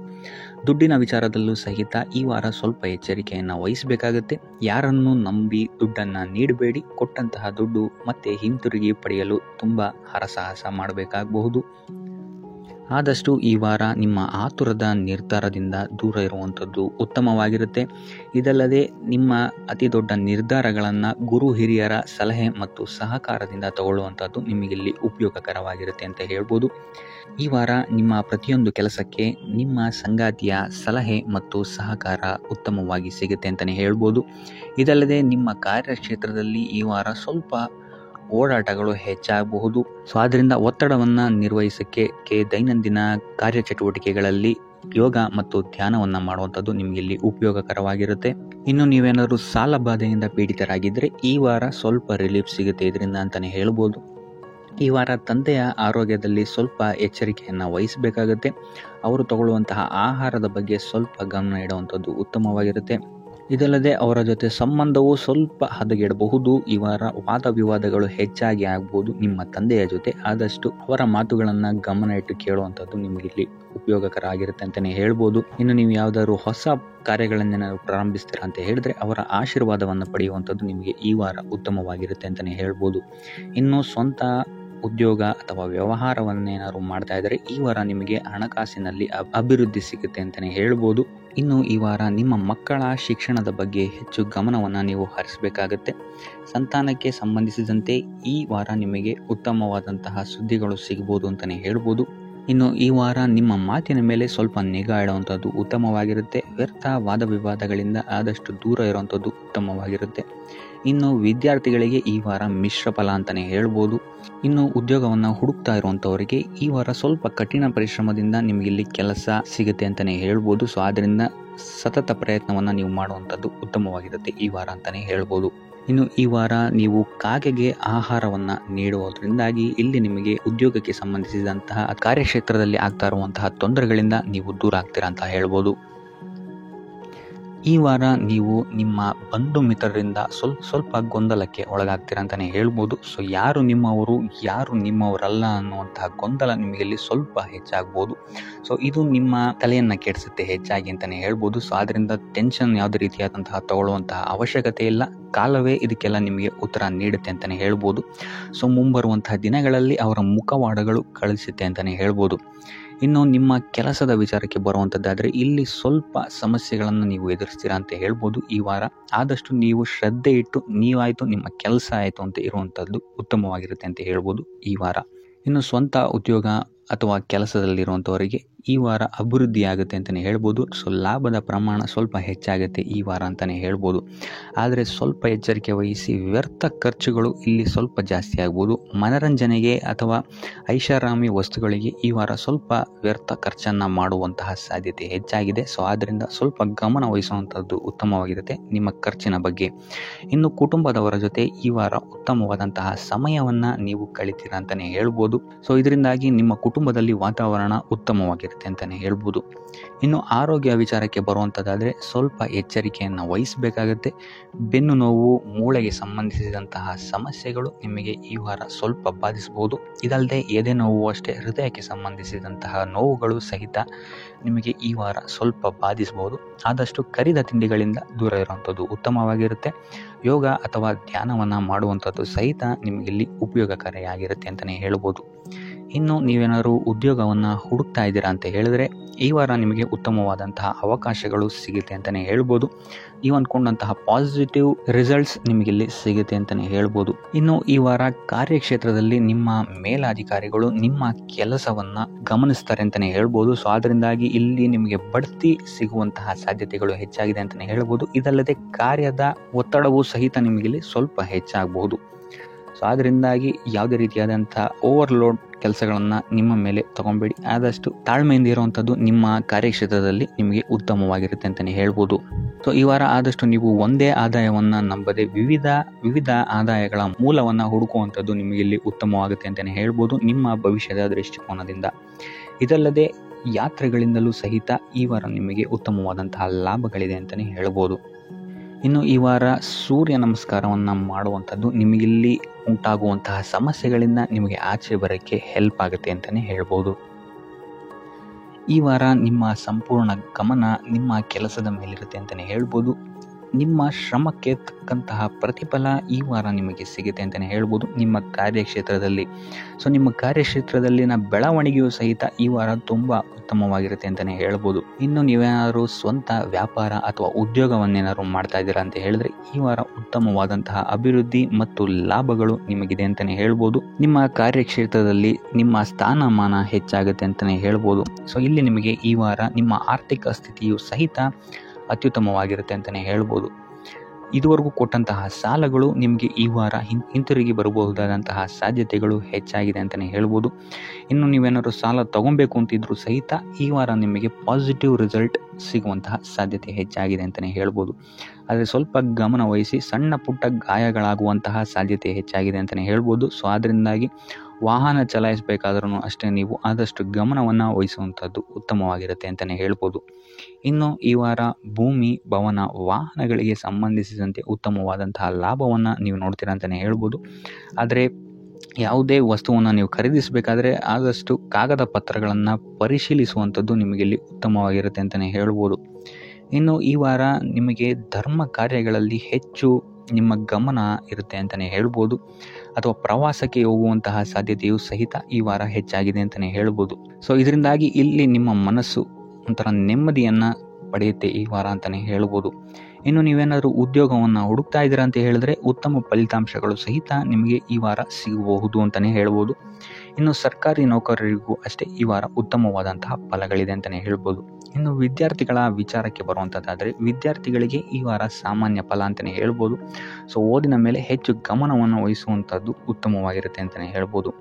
ದುಡ್ಡಿನ ವಿಚಾರದಲ್ಲೂ ಸಹಿತ ಈ ವಾರ ಸ್ವಲ್ಪ ಎಚ್ಚರಿಕೆಯನ್ನು ವಹಿಸಬೇಕಾಗುತ್ತೆ. ಯಾರನ್ನು ನಂಬಿ ದುಡ್ಡನ್ನು ನೀಡಬೇಡಿ. ಕೊಟ್ಟಂತಹ ದುಡ್ಡು ಮತ್ತೆ ಹಿಂತಿರುಗಿ ಪಡೆಯಲು ತುಂಬ ಹರಸಾಹಸ ಮಾಡಬೇಕಾಗಬಹುದು. ಆದಷ್ಟು ಈ ವಾರ ನಿಮ್ಮ ಆತುರದ ನಿರ್ಧಾರದಿಂದ ದೂರ ಇರುವಂಥದ್ದು ಉತ್ತಮವಾಗಿರುತ್ತೆ. ಇದಲ್ಲದೆ ನಿಮ್ಮ ಅತಿ ದೊಡ್ಡ ನಿರ್ಧಾರಗಳನ್ನು ಗುರು ಹಿರಿಯರ ಸಲಹೆ ಮತ್ತು ಸಹಕಾರದಿಂದ ತಗೊಳ್ಳುವಂಥದ್ದು ನಿಮಗಿಲ್ಲಿ ಉಪಯೋಗಕರವಾಗಿರುತ್ತೆ ಅಂತ ಹೇಳ್ಬೋದು. ಈ ವಾರ ನಿಮ್ಮ ಪ್ರತಿಯೊಂದು ಕೆಲಸಕ್ಕೆ ನಿಮ್ಮ ಸಂಗಾತಿಯ ಸಲಹೆ ಮತ್ತು ಸಹಕಾರ ಉತ್ತಮವಾಗಿ ಸಿಗುತ್ತೆ ಅಂತಲೇ ಹೇಳ್ಬೋದು. ಇದಲ್ಲದೆ ನಿಮ್ಮ ಕಾರ್ಯಕ್ಷೇತ್ರದಲ್ಲಿ ಈ ವಾರ ಸ್ವಲ್ಪ ಓಡಾಟಗಳು ಹೆಚ್ಚಾಗಬಹುದು. ಸೊ ಆದ್ದರಿಂದ ಒತ್ತಡವನ್ನು ನಿರ್ವಹಿಸಕ್ಕೆ ದೈನಂದಿನ ಕಾರ್ಯಚಟುವಟಿಕೆಗಳಲ್ಲಿ ಯೋಗ ಮತ್ತು ಧ್ಯಾನವನ್ನು ಮಾಡುವಂಥದ್ದು ನಿಮಗಿಲ್ಲಿ ಉಪಯೋಗಕರವಾಗಿರುತ್ತೆ. ಇನ್ನು ನೀವೇನಾದರೂ ಸಾಲ ಬಾಧೆಯಿಂದ ಪೀಡಿತರಾಗಿದ್ದರೆ ಈ ವಾರ ಸ್ವಲ್ಪ ರಿಲೀಫ್ ಸಿಗುತ್ತೆ ಇದರಿಂದ ಅಂತಲೇ ಹೇಳ್ಬೋದು. ಈ ವಾರ ತಂದೆಯ ಆರೋಗ್ಯದಲ್ಲಿ ಸ್ವಲ್ಪ ಎಚ್ಚರಿಕೆಯನ್ನು ವಹಿಸಬೇಕಾಗುತ್ತೆ. ಅವರು ತಗೊಳ್ಳುವಂತಹ ಆಹಾರದ ಬಗ್ಗೆ ಸ್ವಲ್ಪ ಗಮನ ಇಡುವಂಥದ್ದು ಉತ್ತಮವಾಗಿರುತ್ತೆ. ಇದಲ್ಲದೆ ಅವರ ಜೊತೆ ಸಂಬಂಧವು ಸ್ವಲ್ಪ ಹದಗೆಡಬಹುದು. ಈ ವಾರ ವಾದ ವಿವಾದಗಳು ಹೆಚ್ಚಾಗಿ ಆಗ್ಬೋದು ನಿಮ್ಮ ತಂದೆಯ ಜೊತೆ. ಆದಷ್ಟು ಅವರ ಮಾತುಗಳನ್ನು ಗಮನ ಇಟ್ಟು ಕೇಳುವಂಥದ್ದು ನಿಮಗಿಲ್ಲಿ ಉಪಯೋಗಕರ ಆಗಿರುತ್ತೆ ಅಂತಲೇ ಹೇಳ್ಬೋದು. ಇನ್ನು ನೀವು ಯಾವುದಾದ್ರು ಹೊಸ ಕಾರ್ಯಗಳನ್ನೇನಾದ್ರು ಪ್ರಾರಂಭಿಸ್ತೀರಾ ಅಂತ ಹೇಳಿದ್ರೆ ಅವರ ಆಶೀರ್ವಾದವನ್ನು ಪಡೆಯುವಂಥದ್ದು ನಿಮಗೆ ಈ ವಾರ ಉತ್ತಮವಾಗಿರುತ್ತೆ ಅಂತಲೇ ಹೇಳ್ಬೋದು. ಇನ್ನು ಸ್ವಂತ ಉದ್ಯೋಗ ಅಥವಾ ವ್ಯವಹಾರವನ್ನೇನಾದ್ರು ಮಾಡ್ತಾ ಇದ್ದರೆ ಈ ವಾರ ನಿಮಗೆ ಹಣಕಾಸಿನಲ್ಲಿ ಅಭಿವೃದ್ಧಿ ಸಿಗುತ್ತೆ ಅಂತಲೇ ಹೇಳ್ಬೋದು. ಇನ್ನು ಈ ವಾರ ನಿಮ್ಮ ಮಕ್ಕಳ ಶಿಕ್ಷಣದ ಬಗ್ಗೆ ಹೆಚ್ಚು ಗಮನವನ್ನು ನೀವು ಹರಿಸಬೇಕಾಗತ್ತೆ. ಸಂತಾನಕ್ಕೆ ಸಂಬಂಧಿಸಿದಂತೆ ಈ ವಾರ ನಿಮಗೆ ಉತ್ತಮವಾದಂತಹ ಸುದ್ದಿಗಳು ಸಿಗ್ಬೋದು ಅಂತಲೇ ಹೇಳ್ಬೋದು. ಇನ್ನು ಈ ವಾರ ನಿಮ್ಮ ಮಾತಿನ ಮೇಲೆ ಸ್ವಲ್ಪ ನಿಗಾ ಇಡುವಂಥದ್ದು ಉತ್ತಮವಾಗಿರುತ್ತೆ. ವ್ಯರ್ಥ ವಾದ ವಿವಾದಗಳಿಂದ ಆದಷ್ಟು ದೂರ ಇರುವಂಥದ್ದು ಉತ್ತಮವಾಗಿರುತ್ತೆ. ಇನ್ನು ವಿದ್ಯಾರ್ಥಿಗಳಿಗೆ ಈ ವಾರ ಮಿಶ್ರ ಫಲ ಅಂತಲೇ ಹೇಳ್ಬೋದು. ಇನ್ನು ಉದ್ಯೋಗವನ್ನು ಹುಡುಕ್ತಾ ಇರುವಂಥವರಿಗೆ ಈ ವಾರ ಸ್ವಲ್ಪ ಕಠಿಣ ಪರಿಶ್ರಮದಿಂದ ನಿಮಗಿಲ್ಲಿ ಕೆಲಸ ಸಿಗುತ್ತೆ ಅಂತಲೇ ಹೇಳ್ಬೋದು. ಸೊ ಆದ್ದರಿಂದ ಸತತ ಪ್ರಯತ್ನವನ್ನು ನೀವು ಮಾಡುವಂಥದ್ದು ಉತ್ತಮವಾಗಿರುತ್ತೆ ಈ ವಾರ ಅಂತಲೇ ಹೇಳ್ಬೋದು. ಇನ್ನು ಈ ವಾರ ನೀವು ಕಾಗೆಗೆ ಆಹಾರವನ್ನು ನೀಡುವುದರಿಂದಾಗಿ ಇಲ್ಲಿ ನಿಮಗೆ ಉದ್ಯೋಗಕ್ಕೆ ಸಂಬಂಧಿಸಿದಂತಹ ಕಾರ್ಯಕ್ಷೇತ್ರದಲ್ಲಿ ಆಗ್ತಾ ಇರುವಂತಹ ತೊಂದರೆಗಳಿಂದ ನೀವು ದೂರ ಆಗ್ತೀರಾ ಅಂತ ಹೇಳ್ಬೋದು. ಈ ವಾರ ನೀವು ನಿಮ್ಮ ಬಂಧು ಮಿತ್ರರಿಂದ ಸ್ವಲ್ಪ ಗೊಂದಲಕ್ಕೆ ಒಳಗಾಗ್ತೀರಾ ಅಂತಲೇ ಹೇಳ್ಬೋದು. ಸೊ ಯಾರು ನಿಮ್ಮವರು ಯಾರು ನಿಮ್ಮವರಲ್ಲ ಅನ್ನುವಂತಹ ಗೊಂದಲ ನಿಮಗೆಲ್ಲಿ ಸ್ವಲ್ಪ ಹೆಚ್ಚಾಗ್ಬೋದು. ಸೊ ಇದು ನಿಮ್ಮ ತಲೆಯನ್ನು ಕೆಡಿಸುತ್ತೆ ಹೆಚ್ಚಾಗಿ ಅಂತಲೇ ಹೇಳ್ಬೋದು. ಸೊ ಆದ್ದರಿಂದ ಟೆನ್ಷನ್ ಯಾವುದೇ ರೀತಿಯಾದಂತಹ ತಗೊಳ್ಳುವಂತಹ ಅವಶ್ಯಕತೆ ಇಲ್ಲ. ಕಾಲವೇ ಇದಕ್ಕೆಲ್ಲ ನಿಮಗೆ ಉತ್ತರ ನೀಡುತ್ತೆ ಅಂತಲೇ ಹೇಳ್ಬೋದು. ಸೊ ಮುಂಬರುವಂತಹ ದಿನಗಳಲ್ಲಿ ಅವರ ಮುಖವಾಡಗಳು ಕಳಿಸುತ್ತೆ ಅಂತಲೇ ಹೇಳ್ಬೋದು. ಇನ್ನು ನಿಮ್ಮ ಕೆಲಸದ ವಿಚಾರಕ್ಕೆ ಬರುವಂಥದ್ದಾದರೆ ಇಲ್ಲಿ ಸ್ವಲ್ಪ ಸಮಸ್ಯೆಗಳನ್ನು ನೀವು ಎದುರಿಸ್ತೀರಾ ಅಂತ ಹೇಳ್ಬೋದು ಈ ವಾರ. ಆದಷ್ಟು ನೀವು ಶ್ರದ್ಧೆ ಇಟ್ಟು ನೀವಾಯಿತು ನಿಮ್ಮ ಕೆಲಸ ಆಯಿತು ಅಂತ ಇರುವಂಥದ್ದು ಉತ್ತಮವಾಗಿರುತ್ತೆ ಅಂತ ಹೇಳ್ಬೋದು ಈ ವಾರ. ಇನ್ನು ಸ್ವಂತ ಉದ್ಯೋಗ ಅಥವಾ ಕೆಲಸದಲ್ಲಿರುವಂಥವರಿಗೆ ಈ ವಾರ ಅಭಿವೃದ್ಧಿ ಆಗುತ್ತೆ ಅಂತಲೇ ಹೇಳ್ಬೋದು. ಸೊ ಲಾಭದ ಪ್ರಮಾಣ ಸ್ವಲ್ಪ ಹೆಚ್ಚಾಗುತ್ತೆ ಈ ವಾರ ಅಂತಲೇ ಹೇಳ್ಬೋದು. ಆದರೆ ಸ್ವಲ್ಪ ಎಚ್ಚರಿಕೆ ವಹಿಸಿ. ವ್ಯರ್ಥ ಖರ್ಚುಗಳು ಇಲ್ಲಿ ಸ್ವಲ್ಪ ಜಾಸ್ತಿ ಆಗ್ಬೋದು. ಮನರಂಜನೆಗೆ ಅಥವಾ ಐಷಾರಾಮಿ ವಸ್ತುಗಳಿಗೆ ಈ ವಾರ ಸ್ವಲ್ಪ ವ್ಯರ್ಥ ಖರ್ಚನ್ನು ಮಾಡುವಂತಹ ಸಾಧ್ಯತೆ ಹೆಚ್ಚಾಗಿದೆ. ಸೊ ಆದ್ದರಿಂದ ಸ್ವಲ್ಪ ಗಮನ ವಹಿಸುವಂಥದ್ದು ಉತ್ತಮವಾಗಿರುತ್ತೆ ನಿಮ್ಮ ಖರ್ಚಿನ ಬಗ್ಗೆ. ಇನ್ನು ಕುಟುಂಬದವರ ಜೊತೆ ಈ ವಾರ ಉತ್ತಮವಾದಂತಹ ಸಮಯವನ್ನು ನೀವು ಕಳಿತೀರಾ ಅಂತಲೇ ಹೇಳ್ಬೋದು. ಸೊ ಇದರಿಂದಾಗಿ ನಿಮ್ಮ ಕುಟುಂಬದಲ್ಲಿ ವಾತಾವರಣ ಉತ್ತಮವಾಗಿರುತ್ತೆ ಅಂತಲೇ ಹೇಳ್ಬೋದು. ಇನ್ನು ಆರೋಗ್ಯ ವಿಚಾರಕ್ಕೆ ಬರುವಂಥದ್ದಾದರೆ ಸ್ವಲ್ಪ ಎಚ್ಚರಿಕೆಯನ್ನು ವಹಿಸಬೇಕಾಗತ್ತೆ. ಬೆನ್ನು ನೋವು, ಮೂಳೆಗೆ ಸಂಬಂಧಿಸಿದಂತಹ ಸಮಸ್ಯೆಗಳು ನಿಮಗೆ ಈ ವಾರ ಸ್ವಲ್ಪ ಬಾಧಿಸಬಹುದು. ಇದಲ್ಲದೆ ಎದೆ ನೋವು ಅಷ್ಟೇ, ಹೃದಯಕ್ಕೆ ಸಂಬಂಧಿಸಿದಂತಹ ನೋವುಗಳು ಸಹಿತ ನಿಮಗೆ ಈ ವಾರ ಸ್ವಲ್ಪ ಬಾಧಿಸಬಹುದು. ಆದಷ್ಟು ಕರಿದ ತಿಂಡಿಗಳಿಂದ ದೂರ ಇರುವಂಥದ್ದು ಉತ್ತಮವಾಗಿರುತ್ತೆ. ಯೋಗ ಅಥವಾ ಧ್ಯಾನವನ್ನು ಮಾಡುವಂಥದ್ದು ಸಹಿತ ನಿಮಗಿಲ್ಲಿ ಉಪಯೋಗಕಾರಿಯಾಗಿರುತ್ತೆ ಅಂತಲೇ ಹೇಳ್ಬೋದು. ಇನ್ನು ನೀವೇನಾದರೂ ಉದ್ಯೋಗವನ್ನು ಹುಡುಕ್ತಾ ಇದ್ದೀರಾ ಅಂತ ಹೇಳಿದ್ರೆ ಈ ವಾರ ನಿಮಗೆ ಉತ್ತಮವಾದಂತಹ ಅವಕಾಶಗಳು ಸಿಗುತ್ತೆ ಅಂತಲೇ ಹೇಳ್ಬೋದು. ನೀವು ಅಂದ್ಕೊಂಡಂತಹ ಪಾಸಿಟಿವ್ ರಿಸಲ್ಟ್ಸ್ ನಿಮಗಿಲ್ಲಿ ಸಿಗುತ್ತೆ ಅಂತಲೇ ಹೇಳ್ಬೋದು. ಇನ್ನು ಈ ವಾರ ಕಾರ್ಯಕ್ಷೇತ್ರದಲ್ಲಿ ನಿಮ್ಮ ಮೇಲಾಧಿಕಾರಿಗಳು ನಿಮ್ಮ ಕೆಲಸವನ್ನು ಗಮನಿಸ್ತಾರೆ ಅಂತಲೇ ಹೇಳ್ಬೋದು. ಸೊ ಅದರಿಂದಾಗಿ ಇಲ್ಲಿ ನಿಮಗೆ ಬಡ್ತಿ ಸಿಗುವಂತಹ ಸಾಧ್ಯತೆಗಳು ಹೆಚ್ಚಾಗಿದೆ ಅಂತಲೇ ಹೇಳ್ಬೋದು. ಇದಲ್ಲದೆ ಕಾರ್ಯದ ಒತ್ತಡವೂ ಸಹಿತ ನಿಮಗಿಲ್ಲಿ ಸ್ವಲ್ಪ ಹೆಚ್ಚಾಗಬಹುದು. ಸೊ ಅದರಿಂದಾಗಿ ಯಾವುದೇ ರೀತಿಯಾದಂಥ ಓವರ್ಲೋಡ್ ಕೆಲಸಗಳನ್ನು ನಿಮ್ಮ ಮೇಲೆ ತಗೊಬೇಡಿ. ಆದಷ್ಟು ತಾಳ್ಮೆಯಿಂದ ಇರುವಂಥದ್ದು ನಿಮ್ಮ ಕಾರ್ಯಕ್ಷೇತ್ರದಲ್ಲಿ ನಿಮಗೆ ಉತ್ತಮವಾಗಿರುತ್ತೆ ಅಂತಲೇ ಹೇಳ್ಬೋದು. ಸೊ ಈ ವಾರ ಆದಷ್ಟು ನೀವು ಒಂದೇ ಆದಾಯವನ್ನು ನಂಬದೆ ವಿವಿಧ ಆದಾಯಗಳ ಮೂಲವನ್ನು ಹುಡುಕುವಂಥದ್ದು ನಿಮಗೆ ಇಲ್ಲಿ ಉತ್ತಮವಾಗುತ್ತೆ ಅಂತಲೇ ಹೇಳ್ಬೋದು ನಿಮ್ಮ ಭವಿಷ್ಯದ ದೃಷ್ಟಿಕೋನದಿಂದ. ಇದಲ್ಲದೆ ಯಾತ್ರೆಗಳಿಂದಲೂ ಸಹಿತ ಈ ವಾರ ನಿಮಗೆ ಉತ್ತಮವಾದಂತಹ ಲಾಭಗಳಿದೆ ಅಂತಲೇ ಹೇಳ್ಬೋದು. ಇನ್ನು ಈ ವಾರ ಸೂರ್ಯ ನಮಸ್ಕಾರವನ್ನು ಮಾಡುವಂಥದ್ದು ನಿಮಗಿಲ್ಲಿ ಉಂಟಾಗುವಂತಹ ಸಮಸ್ಯೆಗಳಿಂದ ನಿಮಗೆ ಆಚೆ ಬರೋಕ್ಕೆ ಹೆಲ್ಪ್ ಆಗುತ್ತೆ ಅಂತಲೇ ಹೇಳ್ಬೋದು. ಈ ವಾರ ನಿಮ್ಮ ಸಂಪೂರ್ಣ ಗಮನ ನಿಮ್ಮ ಕೆಲಸದ ಮೇಲಿರುತ್ತೆ ಅಂತಲೇ ಹೇಳ್ಬೋದು. ನಿಮ್ಮ ಶ್ರಮಕ್ಕೆ ತಕ್ಕಂತಹ ಪ್ರತಿಫಲ ಈ ವಾರ ನಿಮಗೆ ಸಿಗುತ್ತೆ ಅಂತಲೇ ಹೇಳ್ಬೋದು ನಿಮ್ಮ ಕಾರ್ಯಕ್ಷೇತ್ರದಲ್ಲಿ. ಸೊ ನಿಮ್ಮ ಕಾರ್ಯಕ್ಷೇತ್ರದಲ್ಲಿನ ಬೆಳವಣಿಗೆಯೂ ಸಹಿತ ಈ ವಾರ ತುಂಬ ಉತ್ತಮವಾಗಿರುತ್ತೆ ಅಂತಲೇ ಹೇಳ್ಬೋದು. ಇನ್ನು ನೀವೇನಾದರೂ ಸ್ವಂತ ವ್ಯಾಪಾರ ಅಥವಾ ಉದ್ಯೋಗವನ್ನೇನಾದ್ರು ಮಾಡ್ತಾ ಇದ್ದೀರಾ ಅಂತ ಹೇಳಿದ್ರೆ ಈ ವಾರ ಉತ್ತಮವಾದಂತಹ ಅಭಿವೃದ್ಧಿ ಮತ್ತು ಲಾಭಗಳು ನಿಮಗಿದೆ ಅಂತಲೇ ಹೇಳ್ಬೋದು. ನಿಮ್ಮ ಕಾರ್ಯಕ್ಷೇತ್ರದಲ್ಲಿ ನಿಮ್ಮ ಸ್ಥಾನಮಾನ ಹೆಚ್ಚಾಗುತ್ತೆ ಅಂತಲೇ ಹೇಳ್ಬೋದು. ಸೊ ಇಲ್ಲಿ ನಿಮಗೆ ಈ ವಾರ ನಿಮ್ಮ ಆರ್ಥಿಕ ಸ್ಥಿತಿಯು ಸಹಿತ ಅತ್ಯುತ್ತಮವಾಗಿರುತ್ತೆ ಅಂತಲೇ ಹೇಳ್ಬೋದು. ಇದುವರೆಗೂ ಕೊಟ್ಟಂತಹ ಸಾಲಗಳು ನಿಮಗೆ ಈ ವಾರ ಹಿಂತಿರುಗಿ ಬರಬಹುದಾದಂತಹ ಸಾಧ್ಯತೆಗಳು ಹೆಚ್ಚಾಗಿದೆ ಅಂತಲೇ ಹೇಳ್ಬೋದು. ಇನ್ನು ನೀವೇನಾದ್ರು ಸಾಲ ತಗೊಬೇಕು ಅಂತಿದ್ರು ಸಹಿತ ಈ ವಾರ ನಿಮಗೆ ಪಾಸಿಟಿವ್ ರಿಸಲ್ಟ್ ಸಿಗುವಂತಹ ಸಾಧ್ಯತೆ ಹೆಚ್ಚಾಗಿದೆ ಅಂತಲೇ ಹೇಳ್ಬೋದು. ಆದರೆ ಸ್ವಲ್ಪ ಗಮನ ವಹಿಸಿ, ಸಣ್ಣ ಪುಟ್ಟ ಗಾಯಗಳಾಗುವಂತಹ ಸಾಧ್ಯತೆ ಹೆಚ್ಚಾಗಿದೆ ಅಂತಲೇ ಹೇಳ್ಬೋದು. ಸೊ ಅದರಿಂದಾಗಿ ವಾಹನ ಚಲಾಯಿಸಬೇಕಾದ್ರೂ ಅಷ್ಟೇ ನೀವು ಆದಷ್ಟು ಗಮನವನ್ನು ವಹಿಸುವಂಥದ್ದು ಉತ್ತಮವಾಗಿರುತ್ತೆ ಅಂತಲೇ ಹೇಳ್ಬೋದು. ಇನ್ನು ಈ ವಾರ ಭೂಮಿ, ಭವನ, ವಾಹನಗಳಿಗೆ ಸಂಬಂಧಿಸಿದಂತೆ ಉತ್ತಮವಾದಂತಹ ಲಾಭವನ್ನು ನೀವು ನೋಡ್ತೀರಾ ಅಂತಲೇ ಹೇಳ್ಬೋದು. ಆದರೆ ಯಾವುದೇ ವಸ್ತುವನ್ನು ನೀವು ಖರೀದಿಸಬೇಕಾದ್ರೆ ಆದಷ್ಟು ಕಾಗದ ಪತ್ರಗಳನ್ನು ಪರಿಶೀಲಿಸುವಂಥದ್ದು ನಿಮಗಿಲ್ಲಿ ಉತ್ತಮವಾಗಿರುತ್ತೆ ಅಂತಲೇ ಹೇಳ್ಬೋದು. ಇನ್ನು ಈ ವಾರ ನಿಮಗೆ ಧರ್ಮ ಕಾರ್ಯಗಳಲ್ಲಿ ಹೆಚ್ಚು ನಿಮ್ಮ ಗಮನ ಇರುತ್ತೆ ಅಂತಲೇ ಹೇಳ್ಬೋದು. ಅಥವಾ ಪ್ರವಾಸಕ್ಕೆ ಹೋಗುವಂತಹ ಸಾಧ್ಯತೆಯೂ ಸಹಿತ ಈ ವಾರ ಹೆಚ್ಚಾಗಿದೆ ಅಂತಲೇ ಹೇಳ್ಬೋದು. ಸೊ ಇದರಿಂದಾಗಿ ಇಲ್ಲಿ ನಿಮ್ಮ ಮನಸ್ಸು ಒಂಥರ ನೆಮ್ಮದಿಯನ್ನು ಪಡೆಯುತ್ತೆ ಈ ವಾರ ಅಂತಲೇ ಹೇಳ್ಬೋದು. ಇನ್ನು ನೀವೇನಾದರೂ ಉದ್ಯೋಗವನ್ನು ಹುಡುಕ್ತಾ ಇದ್ದೀರಾ ಅಂತ ಹೇಳಿದ್ರೆ ಉತ್ತಮ ಫಲಿತಾಂಶಗಳು ಸಹಿತ ನಿಮಗೆ ಈ ವಾರ ಸಿಗಬಹುದು ಅಂತಲೇ ಹೇಳ್ಬೋದು. ಇನ್ನು ಸರ್ಕಾರಿ ನೌಕರರಿಗೂ ಅಷ್ಟೇ ಈ ವಾರ ಉತ್ತಮವಾದಂತಹ ಫಲಗಳಿದೆ ಅಂತಲೇ ಹೇಳ್ಬೋದು. ಇನ್ನು ವಿದ್ಯಾರ್ಥಿಗಳ ವಿಚಾರಕ್ಕೆ ಬರುವಂಥದ್ದಾದರೆ ವಿದ್ಯಾರ್ಥಿಗಳಿಗೆ ಈ ವಾರ ಸಾಮಾನ್ಯ ಫಲ ಅಂತಲೇ ಹೇಳ್ಬೋದು. ಸೊ ಓದಿನ ಮೇಲೆ ಹೆಚ್ಚು ಗಮನವನ್ನು ವಹಿಸುವಂಥದ್ದು ಉತ್ತಮವಾಗಿರುತ್ತೆ ಅಂತಲೇ ಹೇಳ್ಬೋದು.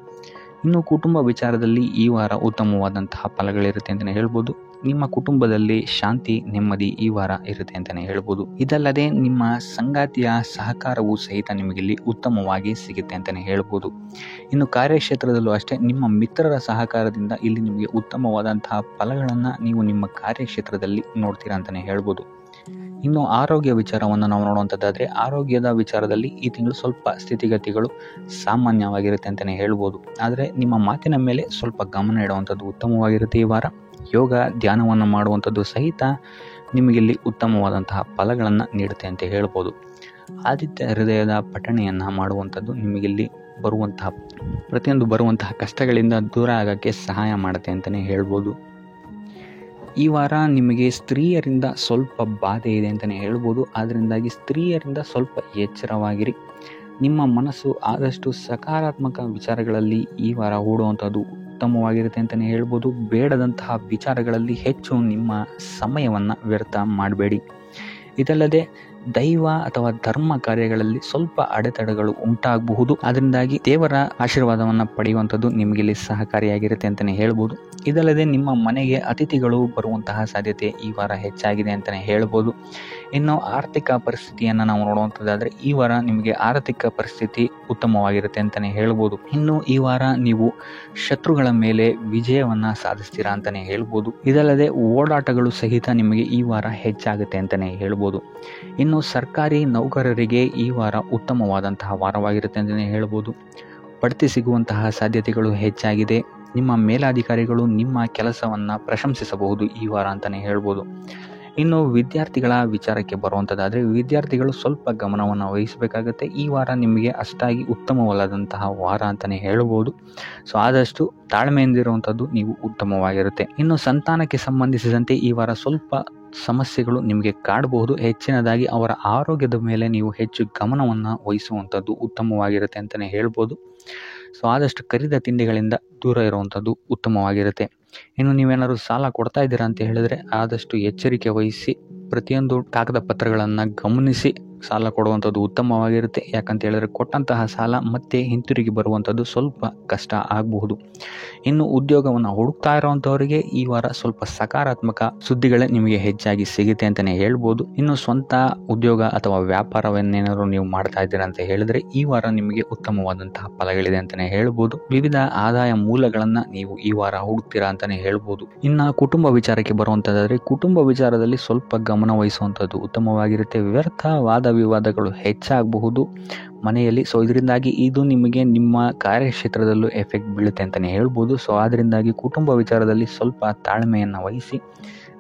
ಇನ್ನು ಕುಟುಂಬ ವಿಚಾರದಲ್ಲಿ ಈ ವಾರ ಉತ್ತಮವಾದಂತಹ ಫಲಗಳಿರುತ್ತೆ ಅಂತಲೇ ಹೇಳ್ಬೋದು. ನಿಮ್ಮ ಕುಟುಂಬದಲ್ಲಿ ಶಾಂತಿ, ನೆಮ್ಮದಿ ಈ ವಾರ ಇರುತ್ತೆ ಅಂತಲೇ ಹೇಳ್ಬೋದು. ಇದಲ್ಲದೆ ನಿಮ್ಮ ಸಂಗಾತಿಯ ಸಹಕಾರವೂ ಸಹಿತ ನಿಮಗಿಲ್ಲಿ ಉತ್ತಮವಾಗಿ ಸಿಗುತ್ತೆ ಅಂತಲೇ ಹೇಳ್ಬೋದು. ಇನ್ನು ಕಾರ್ಯಕ್ಷೇತ್ರದಲ್ಲೂ ಅಷ್ಟೇ ನಿಮ್ಮ ಮಿತ್ರರ ಸಹಕಾರದಿಂದ ಇಲ್ಲಿ ನಿಮಗೆ ಉತ್ತಮವಾದಂತಹ ಫಲಗಳನ್ನು ನೀವು ನಿಮ್ಮ ಕಾರ್ಯಕ್ಷೇತ್ರದಲ್ಲಿ ನೋಡ್ತೀರಾ ಅಂತಲೇ ಹೇಳ್ಬೋದು. ಇನ್ನು ಆರೋಗ್ಯ ವಿಚಾರವನ್ನು ನಾವು ನೋಡುವಂಥದ್ದಾದರೆ ಆರೋಗ್ಯದ ವಿಚಾರದಲ್ಲಿ ಈ ತಿಂಗಳು ಸ್ವಲ್ಪ ಸ್ಥಿತಿಗತಿಗಳು ಸಾಮಾನ್ಯವಾಗಿರುತ್ತೆ ಅಂತಲೇ ಹೇಳ್ಬೋದು. ಆದರೆ ನಿಮ್ಮ ಮಾತಿನ ಮೇಲೆ ಸ್ವಲ್ಪ ಗಮನ ಇಡುವಂಥದ್ದು ಉತ್ತಮವಾಗಿರುತ್ತೆ ಈ ವಾರ. ಯೋಗ, ಧ್ಯಾನವನ್ನು ಮಾಡುವಂಥದ್ದು ಸಹಿತ ನಿಮಗಿಲ್ಲಿ ಉತ್ತಮವಾದಂತಹ ಫಲಗಳನ್ನು ನೀಡುತ್ತೆ ಅಂತ ಹೇಳ್ಬೋದು. ಆದಿತ್ಯ ಹೃದಯದ ಪಠಣೆಯನ್ನು ಮಾಡುವಂಥದ್ದು ನಿಮಗಿಲ್ಲಿ ಬರುವಂತಹ ಕಷ್ಟಗಳಿಂದ ದೂರ ಆಗೋಕ್ಕೆ ಸಹಾಯ ಮಾಡುತ್ತೆ ಅಂತಲೇ ಹೇಳ್ಬೋದು. ಈ ವಾರ ನಿಮಗೆ ಸ್ತ್ರೀಯರಿಂದ ಸ್ವಲ್ಪ ಬಾಧೆ ಇದೆ ಅಂತಲೇ ಹೇಳ್ಬೋದು. ಅದರಿಂದಾಗಿ ಸ್ತ್ರೀಯರಿಂದ ಸ್ವಲ್ಪ ಎಚ್ಚರವಾಗಿರಿ. ನಿಮ್ಮ ಮನಸ್ಸು ಆದಷ್ಟು ಸಕಾರಾತ್ಮಕ ವಿಚಾರಗಳಲ್ಲಿ ಈ ವಾರ ಹೂಡುವಂಥದ್ದು ಉತ್ತಮವಾಗಿರುತ್ತೆ ಅಂತಲೇ ಹೇಳ್ಬೋದು. ಬೇಡದಂತಹ ವಿಚಾರಗಳಲ್ಲಿ ಹೆಚ್ಚು ನಿಮ್ಮ ಸಮಯವನ್ನು ವ್ಯರ್ಥ ಮಾಡಬೇಡಿ. ಇದಲ್ಲದೆ ದೈವ ಅಥವಾ ಧರ್ಮ ಕಾರ್ಯಗಳಲ್ಲಿ ಸ್ವಲ್ಪ ಅಡೆತಡೆಗಳು ಉಂಟಾಗಬಹುದು. ಅದರಿಂದಾಗಿ ದೇವರ ಆಶೀರ್ವಾದವನ್ನು ಪಡೆಯುವಂಥದ್ದು ನಿಮಗಿಲ್ಲಿ ಸಹಕಾರಿಯಾಗಿರುತ್ತೆ ಅಂತಲೇ ಹೇಳ್ಬೋದು. ಇದಲ್ಲದೆ ನಿಮ್ಮ ಮನೆಗೆ ಅತಿಥಿಗಳು ಬರುವಂತಹ ಸಾಧ್ಯತೆ ಈ ವಾರ ಹೆಚ್ಚಾಗಿದೆ ಅಂತಲೇ ಹೇಳ್ಬೋದು. ಇನ್ನು ಆರ್ಥಿಕ ಪರಿಸ್ಥಿತಿಯನ್ನು ನಾವು ನೋಡುವಂಥದ್ದಾದರೆ ಈ ವಾರ ನಿಮಗೆ ಆರ್ಥಿಕ ಪರಿಸ್ಥಿತಿ ಉತ್ತಮವಾಗಿರುತ್ತೆ ಅಂತಲೇ ಹೇಳ್ಬೋದು. ಇನ್ನು ಈ ವಾರ ನೀವು ಶತ್ರುಗಳ ಮೇಲೆ ವಿಜಯವನ್ನು ಸಾಧಿಸ್ತೀರಾ ಅಂತಲೇ ಹೇಳ್ಬೋದು. ಇದಲ್ಲದೆ ಓಡಾಟಗಳು ಸಹಿತ ನಿಮಗೆ ಈ ವಾರ ಹೆಚ್ಚಾಗುತ್ತೆ ಅಂತಲೇ ಹೇಳ್ಬೋದು. ಇನ್ನು ಸರ್ಕಾರಿ ನೌಕರರಿಗೆ ಈ ವಾರ ಉತ್ತಮವಾದಂತಹ ವಾರವಾಗಿರುತ್ತೆ ಅಂತಲೇ ಹೇಳ್ಬೋದು. ಬಡ್ತಿ ಸಿಗುವಂತಹ ಸಾಧ್ಯತೆಗಳು ಹೆಚ್ಚಾಗಿದೆ. ನಿಮ್ಮ ಮೇಲಾಧಿಕಾರಿಗಳು ನಿಮ್ಮ ಕೆಲಸವನ್ನು ಪ್ರಶಂಸಿಸಬಹುದು ಈ ವಾರ ಅಂತಲೇ ಹೇಳ್ಬೋದು. ಇನ್ನು ವಿದ್ಯಾರ್ಥಿಗಳ ವಿಚಾರಕ್ಕೆ ಬರುವಂಥದ್ದಾದರೆ ವಿದ್ಯಾರ್ಥಿಗಳು ಸ್ವಲ್ಪ ಗಮನವನ್ನು ವಹಿಸಬೇಕಾಗುತ್ತೆ. ಈ ವಾರ ನಿಮಗೆ ಅಷ್ಟಾಗಿ ಉತ್ತಮವಲ್ಲದಂತಹ ವಾರ ಅಂತಲೇ ಹೇಳ್ಬೋದು. ಸೊ ಆದಷ್ಟು ತಾಳ್ಮೆಯಿಂದಿರುವಂಥದ್ದು ನೀವು ಉತ್ತಮವಾಗಿರುತ್ತೆ. ಇನ್ನು ಸಂತಾನಕ್ಕೆ ಸಂಬಂಧಿಸಿದಂತೆ ಈ ವಾರ ಸ್ವಲ್ಪ ಸಮಸ್ಯೆಗಳು ನಿಮಗೆ ಕಾಡಬಹುದು. ಹೆಚ್ಚಿನದಾಗಿ ಅವರ ಆರೋಗ್ಯದ ಮೇಲೆ ನೀವು ಹೆಚ್ಚು ಗಮನವನ್ನು ವಹಿಸುವಂಥದ್ದು ಉತ್ತಮವಾಗಿರುತ್ತೆ ಅಂತಲೇ ಹೇಳ್ಬೋದು. ಸೊ ಆದಷ್ಟು ಕರಿದ ತಿಂಡಿಗಳಿಂದ ದೂರ ಇರುವಂಥದ್ದು ಉತ್ತಮವಾಗಿರುತ್ತೆ. ಇನ್ನು ನೀವೇನಾದ್ರು ಸಾಲ ಕೊಡ್ತಾ ಇದ್ದೀರಾ ಅಂತ ಹೇಳಿದ್ರೆ ಆದಷ್ಟು ಎಚ್ಚರಿಕೆ ವಹಿಸಿ ಪ್ರತಿಯೊಂದು ಕಾಗದ ಪತ್ರಗಳನ್ನು ಗಮನಿಸಿ ಸಾಲ ಕೊಡುವಂಥದ್ದು ಉತ್ತಮವಾಗಿರುತ್ತೆ. ಯಾಕಂತ ಹೇಳಿದ್ರೆ ಕೊಟ್ಟಂತಹ ಸಾಲ ಮತ್ತೆ ಹಿಂತಿರುಗಿ ಬರುವಂಥದ್ದು ಸ್ವಲ್ಪ ಕಷ್ಟ ಆಗಬಹುದು. ಇನ್ನು ಉದ್ಯೋಗವನ್ನು ಹುಡುಕ್ತಾ ಇರುವಂಥವರಿಗೆ ಈ ವಾರ ಸ್ವಲ್ಪ ಸಕಾರಾತ್ಮಕ ಸುದ್ದಿಗಳೇ ನಿಮಗೆ ಹೆಚ್ಚಾಗಿ ಸಿಗುತ್ತೆ ಅಂತಲೇ ಹೇಳ್ಬೋದು. ಇನ್ನು ಸ್ವಂತ ಉದ್ಯೋಗ ಅಥವಾ ವ್ಯಾಪಾರವನ್ನೇನಾದ್ರು ನೀವು ಮಾಡ್ತಾ ಇದ್ದೀರಾ ಅಂತ ಹೇಳಿದ್ರೆ ಈ ವಾರ ನಿಮಗೆ ಉತ್ತಮವಾದಂತಹ ಫಲಗಳಿದೆ ಅಂತಲೇ ಹೇಳ್ಬೋದು. ವಿವಿಧ ಆದಾಯ ಮೂಲಗಳನ್ನು ನೀವು ಈ ವಾರ ಹುಡುಕ್ತೀರಾ ಅಂತಲೇ ಹೇಳ್ಬೋದು. ಇನ್ನು ಕುಟುಂಬ ವಿಚಾರಕ್ಕೆ ಬರುವಂಥದ್ದಾದರೆ ಕುಟುಂಬ ವಿಚಾರದಲ್ಲಿ ಸ್ವಲ್ಪ ಗಮನ ವಹಿಸುವಂಥದ್ದು ಉತ್ತಮವಾಗಿರುತ್ತೆ. ವ್ಯರ್ಥ ವಾದ ವಿವಾದಗಳು ಹೆಚ್ಚಾಗಬಹುದು ಮನೆಯಲ್ಲಿ. ಸೊ ಇದರಿಂದಾಗಿ ಇದು ನಿಮಗೆ ನಿಮ್ಮ ಕಾರ್ಯಕ್ಷೇತ್ರದಲ್ಲೂ ಎಫೆಕ್ಟ್ ಬೀಳುತ್ತೆ ಅಂತಲೇ ಹೇಳ್ಬೋದು. ಸೊ ಅದರಿಂದಾಗಿ ಕುಟುಂಬ ವಿಚಾರದಲ್ಲಿ ಸ್ವಲ್ಪ ತಾಳ್ಮೆಯನ್ನು ವಹಿಸಿ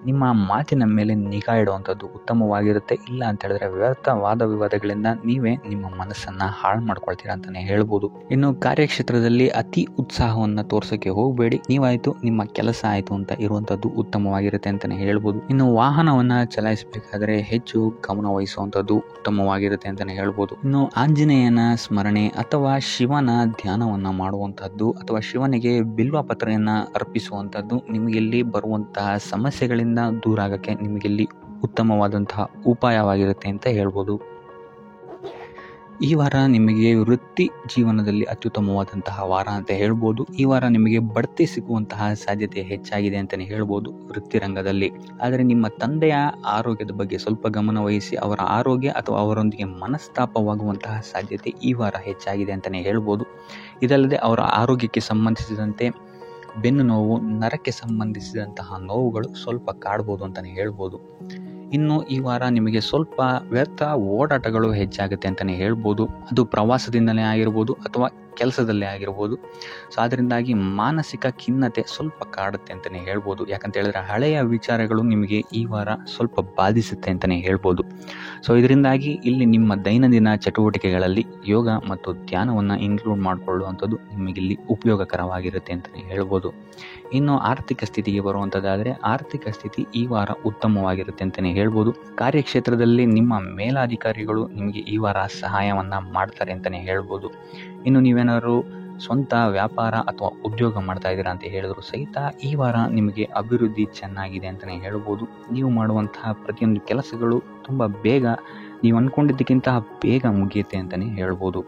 ನಿಮ್ಮ ಮಾತಿನ ಮೇಲೆ ನಿಗಾ ಇಡುವಂಥದ್ದು ಉತ್ತಮವಾಗಿರುತ್ತೆ. ಇಲ್ಲ ಅಂತ ಹೇಳಿದ್ರೆ ವ್ಯರ್ಥ ವಾದ ವಿವಾದಗಳಿಂದ ನೀವೇ ನಿಮ್ಮ ಮನಸ್ಸನ್ನು ಹಾಳು ಮಾಡ್ಕೊಳ್ತೀರಾ ಅಂತಲೇ ಹೇಳ್ಬೋದು. ಇನ್ನು ಕಾರ್ಯಕ್ಷೇತ್ರದಲ್ಲಿ ಅತಿ ಉತ್ಸಾಹವನ್ನು ತೋರ್ಸೋಕ್ಕೆ ಹೋಗಬೇಡಿ. ನೀವಾಯಿತು ನಿಮ್ಮ ಕೆಲಸ ಆಯಿತು ಅಂತ ಇರುವಂಥದ್ದು ಉತ್ತಮವಾಗಿರುತ್ತೆ ಅಂತಲೇ ಹೇಳ್ಬೋದು. ಇನ್ನು ವಾಹನವನ್ನು ಚಲಾಯಿಸಬೇಕಾದ್ರೆ ಹೆಚ್ಚು ಗಮನ ವಹಿಸುವಂಥದ್ದು ಉತ್ತಮವಾಗಿರುತ್ತೆ ಅಂತಲೇ ಹೇಳ್ಬೋದು. ಇನ್ನು ಆಂಜನೇಯನ ಸ್ಮರಣೆ ಅಥವಾ ಶಿವನ ಧ್ಯಾನವನ್ನು ಮಾಡುವಂಥದ್ದು ಅಥವಾ ಶಿವನಿಗೆ ಬಿಲ್ವ ಪತ್ರೆಯನ್ನು ಅರ್ಪಿಸುವಂಥದ್ದು ನಿಮಗೆಲ್ಲಿ ಬರುವಂತಹ ಸಮಸ್ಯೆಗಳಿಂದ ದೂರ ಆಗಕ್ಕೆ ನಿಮಗೆಲ್ಲಿ ಉತ್ತಮವಾದಂತಹ ಉಪಾಯವಾಗಿರುತ್ತೆ ಅಂತ ಹೇಳ್ಬೋದು. ಈ ವಾರ ನಿಮಗೆ ವೃತ್ತಿ ಜೀವನದಲ್ಲಿ ಅತ್ಯುತ್ತಮವಾದಂತಹ ವಾರ ಅಂತ ಹೇಳ್ಬೋದು. ಈ ವಾರ ನಿಮಗೆ ಬಡ್ತಿ ಸಿಗುವಂತಹ ಸಾಧ್ಯತೆ ಹೆಚ್ಚಾಗಿದೆ ಅಂತಲೇ ಹೇಳ್ಬೋದು ವೃತ್ತಿ ರಂಗದಲ್ಲಿ. ಆದರೆ ನಿಮ್ಮ ತಂದೆಯ ಆರೋಗ್ಯದ ಬಗ್ಗೆ ಸ್ವಲ್ಪ ಗಮನ ವಹಿಸಿ ಅವರ ಆರೋಗ್ಯ ಅಥವಾ ಅವರೊಂದಿಗೆ ಮನಸ್ತಾಪವಾಗುವಂತಹ ಸಾಧ್ಯತೆ ಈ ವಾರ ಹೆಚ್ಚಾಗಿದೆ ಅಂತಲೇ ಹೇಳ್ಬೋದು. ಇದಲ್ಲದೆ ಅವರ ಆರೋಗ್ಯಕ್ಕೆ ಸಂಬಂಧಿಸಿದಂತೆ ಬೆನ್ನು ನೋವು, ನರಕ್ಕೆ ಸಂಬಂಧಿಸಿದಂತಹ ನೋವುಗಳು ಸ್ವಲ್ಪ ಕಾಡ್ಬೋದು ಅಂತಲೇ ಹೇಳ್ಬೋದು. ಇನ್ನು ಈ ವಾರ ನಿಮಗೆ ಸ್ವಲ್ಪ ವ್ಯರ್ಥ ಓಡಾಟಗಳು ಹೆಚ್ಚಾಗುತ್ತೆ ಅಂತಲೇ ಹೇಳ್ಬೋದು. ಅದು ಪ್ರವಾಸದಿಂದಲೇ ಆಗಿರ್ಬೋದು ಅಥವಾ ಕೆಲಸದಲ್ಲೇ ಆಗಿರ್ಬೋದು. ಸೊ ಅದರಿಂದಾಗಿ ಮಾನಸಿಕ ಖಿನ್ನತೆ ಸ್ವಲ್ಪ ಕಾಡುತ್ತೆ ಅಂತಲೇ ಹೇಳ್ಬೋದು. ಯಾಕಂತ ಹೇಳಿದ್ರೆ ಹಳೆಯ ವಿಚಾರಗಳು ನಿಮಗೆ ಈ ವಾರ ಸ್ವಲ್ಪ ಬಾಧಿಸುತ್ತೆ ಅಂತಲೇ ಹೇಳ್ಬೋದು. ಸೊ ಇದರಿಂದಾಗಿ ಇಲ್ಲಿ ನಿಮ್ಮ ದೈನಂದಿನ ಚಟುವಟಿಕೆಗಳಲ್ಲಿ ಯೋಗ ಮತ್ತು ಧ್ಯಾನವನ್ನು ಇನ್ಕ್ಲೂಡ್ ಮಾಡಿಕೊಳ್ಳುವಂಥದ್ದು ನಿಮಗಿಲ್ಲಿ ಉಪಯೋಗಕರವಾಗಿರುತ್ತೆ ಅಂತಲೇ ಹೇಳ್ಬೋದು. ಇನ್ನು ಆರ್ಥಿಕ ಸ್ಥಿತಿಗೆ ಬರುವಂಥದ್ದಾದರೆ ಆರ್ಥಿಕ ಸ್ಥಿತಿ ಈ ವಾರ ಉತ್ತಮವಾಗಿರುತ್ತೆ ಅಂತಲೇ ಹೇಳ್ಬೋದು. ಕಾರ್ಯಕ್ಷೇತ್ರದಲ್ಲಿ ನಿಮ್ಮ ಮೇಲಾಧಿಕಾರಿಗಳು ನಿಮಗೆ ಈ ವಾರ ಸಹಾಯವನ್ನು ಮಾಡ್ತಾರೆ ಅಂತಲೇ ಹೇಳ್ಬೋದು. ಇನ್ನು ನೀವೇನಾದ್ರು ಸ್ವಂತ ವ್ಯಾಪಾರ ಅಥವಾ ಉದ್ಯೋಗ ಮಾಡ್ತಾ ಇದ್ದೀರಾ ಅಂತ ಹೇಳಿದ್ರು ಸಹಿತ ಈ ವಾರ ನಿಮಗೆ ಅಭಿವೃದ್ಧಿ ಚೆನ್ನಾಗಿದೆ ಅಂತಲೇ ಹೇಳ್ಬೋದು. ನೀವು ಮಾಡುವಂತಹ ಪ್ರತಿಯೊಂದು ಕೆಲಸಗಳು ತುಂಬ ಬೇಗ ನೀವು ಅಂದ್ಕೊಂಡಿದ್ದಕ್ಕಿಂತ ಬೇಗ ಮುಗಿಯುತ್ತೆ ಅಂತಲೇ ಹೇಳ್ಬೋದು.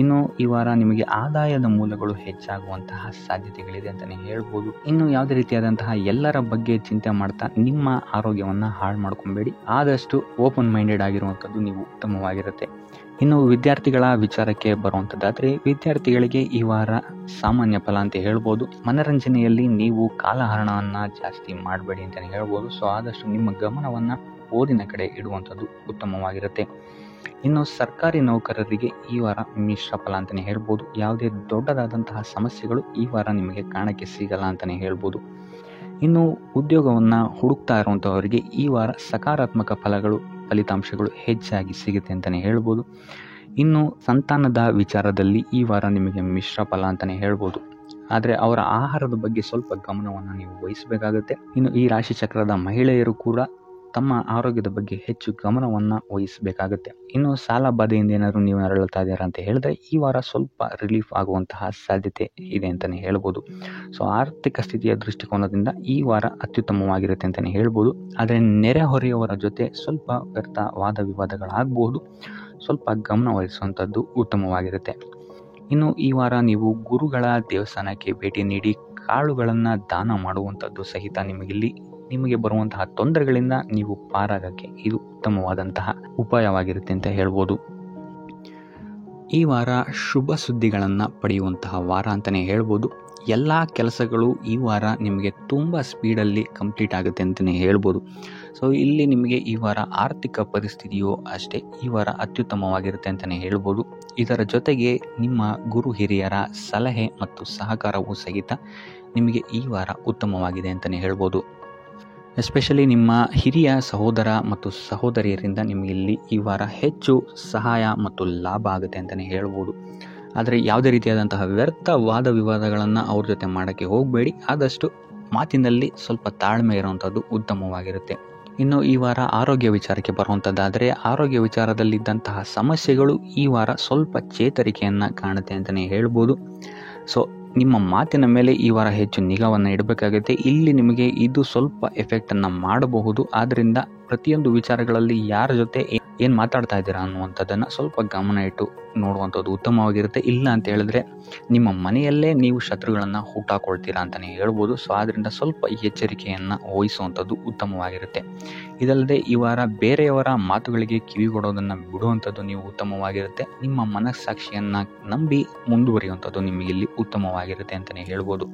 ಇನ್ನು ಈ ವಾರ ನಿಮಗೆ ಆದಾಯದ ಮೂಲಗಳು ಹೆಚ್ಚಾಗುವಂತಹ ಸಾಧ್ಯತೆಗಳಿದೆ ಅಂತಲೇ ಹೇಳ್ಬೋದು. ಇನ್ನು ಯಾವುದೇ ರೀತಿಯಾದಂತಹ ಎಲ್ಲರ ಬಗ್ಗೆ ಚಿಂತೆ ಮಾಡ್ತಾ ನಿಮ್ಮ ಆರೋಗ್ಯವನ್ನು ಹಾಳು ಮಾಡ್ಕೊಬೇಡಿ. ಆದಷ್ಟು ಓಪನ್ ಮೈಂಡೆಡ್ ಆಗಿರುವಂಥದ್ದು ನೀವು ಉತ್ತಮವಾಗಿರುತ್ತೆ. ಇನ್ನು ವಿದ್ಯಾರ್ಥಿಗಳ ವಿಚಾರಕ್ಕೆ ಬರುವಂಥದ್ದಾದರೆ ವಿದ್ಯಾರ್ಥಿಗಳಿಗೆ ಈ ವಾರ ಸಾಮಾನ್ಯ ಫಲ ಅಂತ ಹೇಳ್ಬೋದು. ಮನರಂಜನೆಯಲ್ಲಿ ನೀವು ಕಾಲಹರಣವನ್ನು ಜಾಸ್ತಿ ಮಾಡಬೇಡಿ ಅಂತಲೇ ಹೇಳ್ಬೋದು. ಸೊ ಆದಷ್ಟು ನಿಮ್ಮ ಗಮನವನ್ನು ಓದಿನ ಕಡೆ ಇಡುವಂಥದ್ದು ಉತ್ತಮವಾಗಿರುತ್ತೆ. ಇನ್ನು ಸರ್ಕಾರಿ ನೌಕರರಿಗೆ ಈ ವಾರ ಮಿಶ್ರ ಫಲ ಅಂತಲೇ ಹೇಳ್ಬೋದು. ಯಾವುದೇ ದೊಡ್ಡದಾದಂತಹ ಸಮಸ್ಯೆಗಳು ಈ ವಾರ ನಿಮಗೆ ಕಾಣಕ್ಕೆ ಸಿಗಲ್ಲ ಅಂತಲೇ ಹೇಳ್ಬೋದು. ಇನ್ನು ಉದ್ಯೋಗವನ್ನು ಹುಡುಕ್ತಾ ಇರುವಂಥವರಿಗೆ ಈ ವಾರ ಸಕಾರಾತ್ಮಕ ಫಲಿತಾಂಶಗಳು ಹೆಚ್ಚಾಗಿ ಸಿಗುತ್ತೆ ಅಂತಲೇ ಹೇಳ್ಬೋದು. ಇನ್ನು ಸಂತಾನದ ವಿಚಾರದಲ್ಲಿ ಈ ವಾರ ನಿಮಗೆ ಮಿಶ್ರ ಫಲ ಅಂತಲೇ ಹೇಳ್ಬೋದು. ಆದರೆ ಅವರ ಆಹಾರದ ಬಗ್ಗೆ ಸ್ವಲ್ಪ ಗಮನವನ್ನು ನೀವು ವಹಿಸಬೇಕಾಗುತ್ತೆ. ಇನ್ನು ಈ ರಾಶಿ ಚಕ್ರದ ಮಹಿಳೆಯರು ಕೂಡ ತಮ್ಮ ಆರೋಗ್ಯದ ಬಗ್ಗೆ ಹೆಚ್ಚು ಗಮನವನ್ನು ವಹಿಸಬೇಕಾಗುತ್ತೆ. ಇನ್ನು ಸಾಲ ಬಾಧೆಯಿಂದ ಏನಾದರೂ ನೀವು ನರಳುತ್ತಾ ಇದ್ದೀರಾ ಅಂತ ಹೇಳಿದ್ರೆ ಈ ವಾರ ಸ್ವಲ್ಪ ರಿಲೀಫ್ ಆಗುವಂತಹ ಸಾಧ್ಯತೆ ಇದೆ ಅಂತಲೇ ಹೇಳ್ಬೋದು. ಸೊ ಆರ್ಥಿಕ ಸ್ಥಿತಿಯ ದೃಷ್ಟಿಕೋನದಿಂದ ಈ ವಾರ ಅತ್ಯುತ್ತಮವಾಗಿರುತ್ತೆ ಅಂತಲೇ ಹೇಳ್ಬೋದು. ಆದರೆ ನೆರೆಹೊರೆಯವರ ಜೊತೆ ಸ್ವಲ್ಪ ವ್ಯರ್ಥ ವಾದ ವಿವಾದಗಳಾಗಬಹುದು. ಸ್ವಲ್ಪ ಗಮನ ವಹಿಸುವಂಥದ್ದು ಉತ್ತಮವಾಗಿರುತ್ತೆ. ಇನ್ನು ಈ ವಾರ ನೀವು ಗುರುಗಳ ದೇವಸ್ಥಾನಕ್ಕೆ ಭೇಟಿ ನೀಡಿ ಕಾಳುಗಳನ್ನು ದಾನ ಮಾಡುವಂಥದ್ದು ಸಹಿತ ನಿಮಗೆ ಬರುವಂತಹ ತೊಂದರೆಗಳಿಂದ ನೀವು ಪಾರಾಗಕ್ಕೆ ಇದು ಉತ್ತಮವಾದಂತಹ ಉಪಾಯವಾಗಿರುತ್ತೆ ಅಂತ ಹೇಳ್ಬೋದು. ಈ ವಾರ ಶುಭ ಸುದ್ದಿಗಳನ್ನು ಪಡೆಯುವಂತಹ ವಾರ ಅಂತಲೇ ಹೇಳ್ಬೋದು. ಎಲ್ಲ ಕೆಲಸಗಳು ಈ ವಾರ ನಿಮಗೆ ತುಂಬ ಸ್ಪೀಡಲ್ಲಿ ಕಂಪ್ಲೀಟ್ ಆಗುತ್ತೆ ಅಂತಲೇ ಹೇಳ್ಬೋದು. ಸೊ ಇಲ್ಲಿ ನಿಮಗೆ ಈ ವಾರ ಆರ್ಥಿಕ ಪರಿಸ್ಥಿತಿಯು ಅಷ್ಟೇ ಈ ವಾರ ಅತ್ಯುತ್ತಮವಾಗಿರುತ್ತೆ ಅಂತಲೇ ಹೇಳ್ಬೋದು. ಇದರ ಜೊತೆಗೆ ನಿಮ್ಮ ಗುರು ಹಿರಿಯರ ಸಲಹೆ ಮತ್ತು ಸಹಕಾರವೂ ಸಹಿತ ನಿಮಗೆ ಈ ವಾರ ಉತ್ತಮವಾಗಿದೆ ಅಂತಲೇ ಹೇಳ್ಬೋದು. ಎಸ್ಪೆಷಲಿ ನಿಮ್ಮ ಹಿರಿಯ ಸಹೋದರ ಮತ್ತು ಸಹೋದರಿಯರಿಂದ ನಿಮಗೆ ಇಲ್ಲಿ ಈ ವಾರ ಹೆಚ್ಚು ಸಹಾಯ ಮತ್ತು ಲಾಭ ಆಗುತ್ತೆ ಅಂತಲೇ ಹೇಳ್ಬೋದು. ಆದರೆ ಯಾವುದೇ ರೀತಿಯಾದಂತಹ ವ್ಯರ್ಥ ವಾದ ವಿವಾದಗಳನ್ನು ಅವ್ರ ಜೊತೆ ಮಾಡೋಕ್ಕೆ ಹೋಗಬೇಡಿ. ಆದಷ್ಟು ಮಾತಿನಲ್ಲಿ ಸ್ವಲ್ಪ ತಾಳ್ಮೆ ಇರುವಂಥದ್ದು ಉತ್ತಮವಾಗಿರುತ್ತೆ. ಇನ್ನು ಈ ವಾರ ಆರೋಗ್ಯ ವಿಚಾರಕ್ಕೆ ಬರುವಂಥದ್ದಾದರೆ ಆರೋಗ್ಯ ವಿಚಾರದಲ್ಲಿದ್ದಂತಹ ಸಮಸ್ಯೆಗಳು ಈ ವಾರ ಸ್ವಲ್ಪ ಚೇತರಿಕೆಯನ್ನು ಕಾಣುತ್ತೆ ಅಂತಲೇ ಹೇಳ್ಬೋದು. ಸೊ ನಿಮ್ಮ ಮಾತಿನ ಮೇಲೆ ಈ ವಾರ ಹೆಚ್ಚು ನಿಗಾವನ್ನು ಇಡಬೇಕಾಗುತ್ತೆ. ಇಲ್ಲಿ ನಿಮಗೆ ಇದು ಸ್ವಲ್ಪ ಎಫೆಕ್ಟನ್ನು ಮಾಡಬಹುದು. ಆದ್ದರಿಂದ ಪ್ರತಿಯೊಂದು ವಿಚಾರಗಳಲ್ಲಿ ಯಾರ ಜೊತೆ ಏನು ಮಾತಾಡ್ತಾ ಇದ್ದೀರಾ ಅನ್ನುವಂಥದ್ದನ್ನು ಸ್ವಲ್ಪ ಗಮನ ಇಟ್ಟು ನೋಡುವಂಥದ್ದು ಉತ್ತಮವಾಗಿರುತ್ತೆ. ಇಲ್ಲ ಅಂತ ಹೇಳಿದ್ರೆ ನಿಮ್ಮ ಮನೆಯಲ್ಲೇ ನೀವು ಶತ್ರುಗಳನ್ನು ಹುಟ್ಟಾಕೊಳ್ತೀರಾ ಅಂತಲೇ ಹೇಳ್ಬೋದು. ಸೊ ಆದ್ದರಿಂದ ಸ್ವಲ್ಪ ಎಚ್ಚರಿಕೆಯನ್ನು ವಹಿಸುವಂಥದ್ದು ಉತ್ತಮವಾಗಿರುತ್ತೆ. ಇದಲ್ಲದೆ ಈ ವಾರ ಬೇರೆಯವರ ಮಾತುಗಳಿಗೆ ಕಿವಿಗೊಡೋದನ್ನು ಬಿಡುವಂಥದ್ದು ನೀವು ಉತ್ತಮವಾಗಿರುತ್ತೆ. ನಿಮ್ಮ ಮನಸ್ಸಾಕ್ಷಿಯನ್ನು ನಂಬಿ ಮುಂದುವರಿಯುವಂಥದ್ದು ನಿಮಗಿಲ್ಲಿ ಉತ್ತಮವಾಗಿರುತ್ತೆ ಅಂತಲೇ ಹೇಳ್ಬೋದು.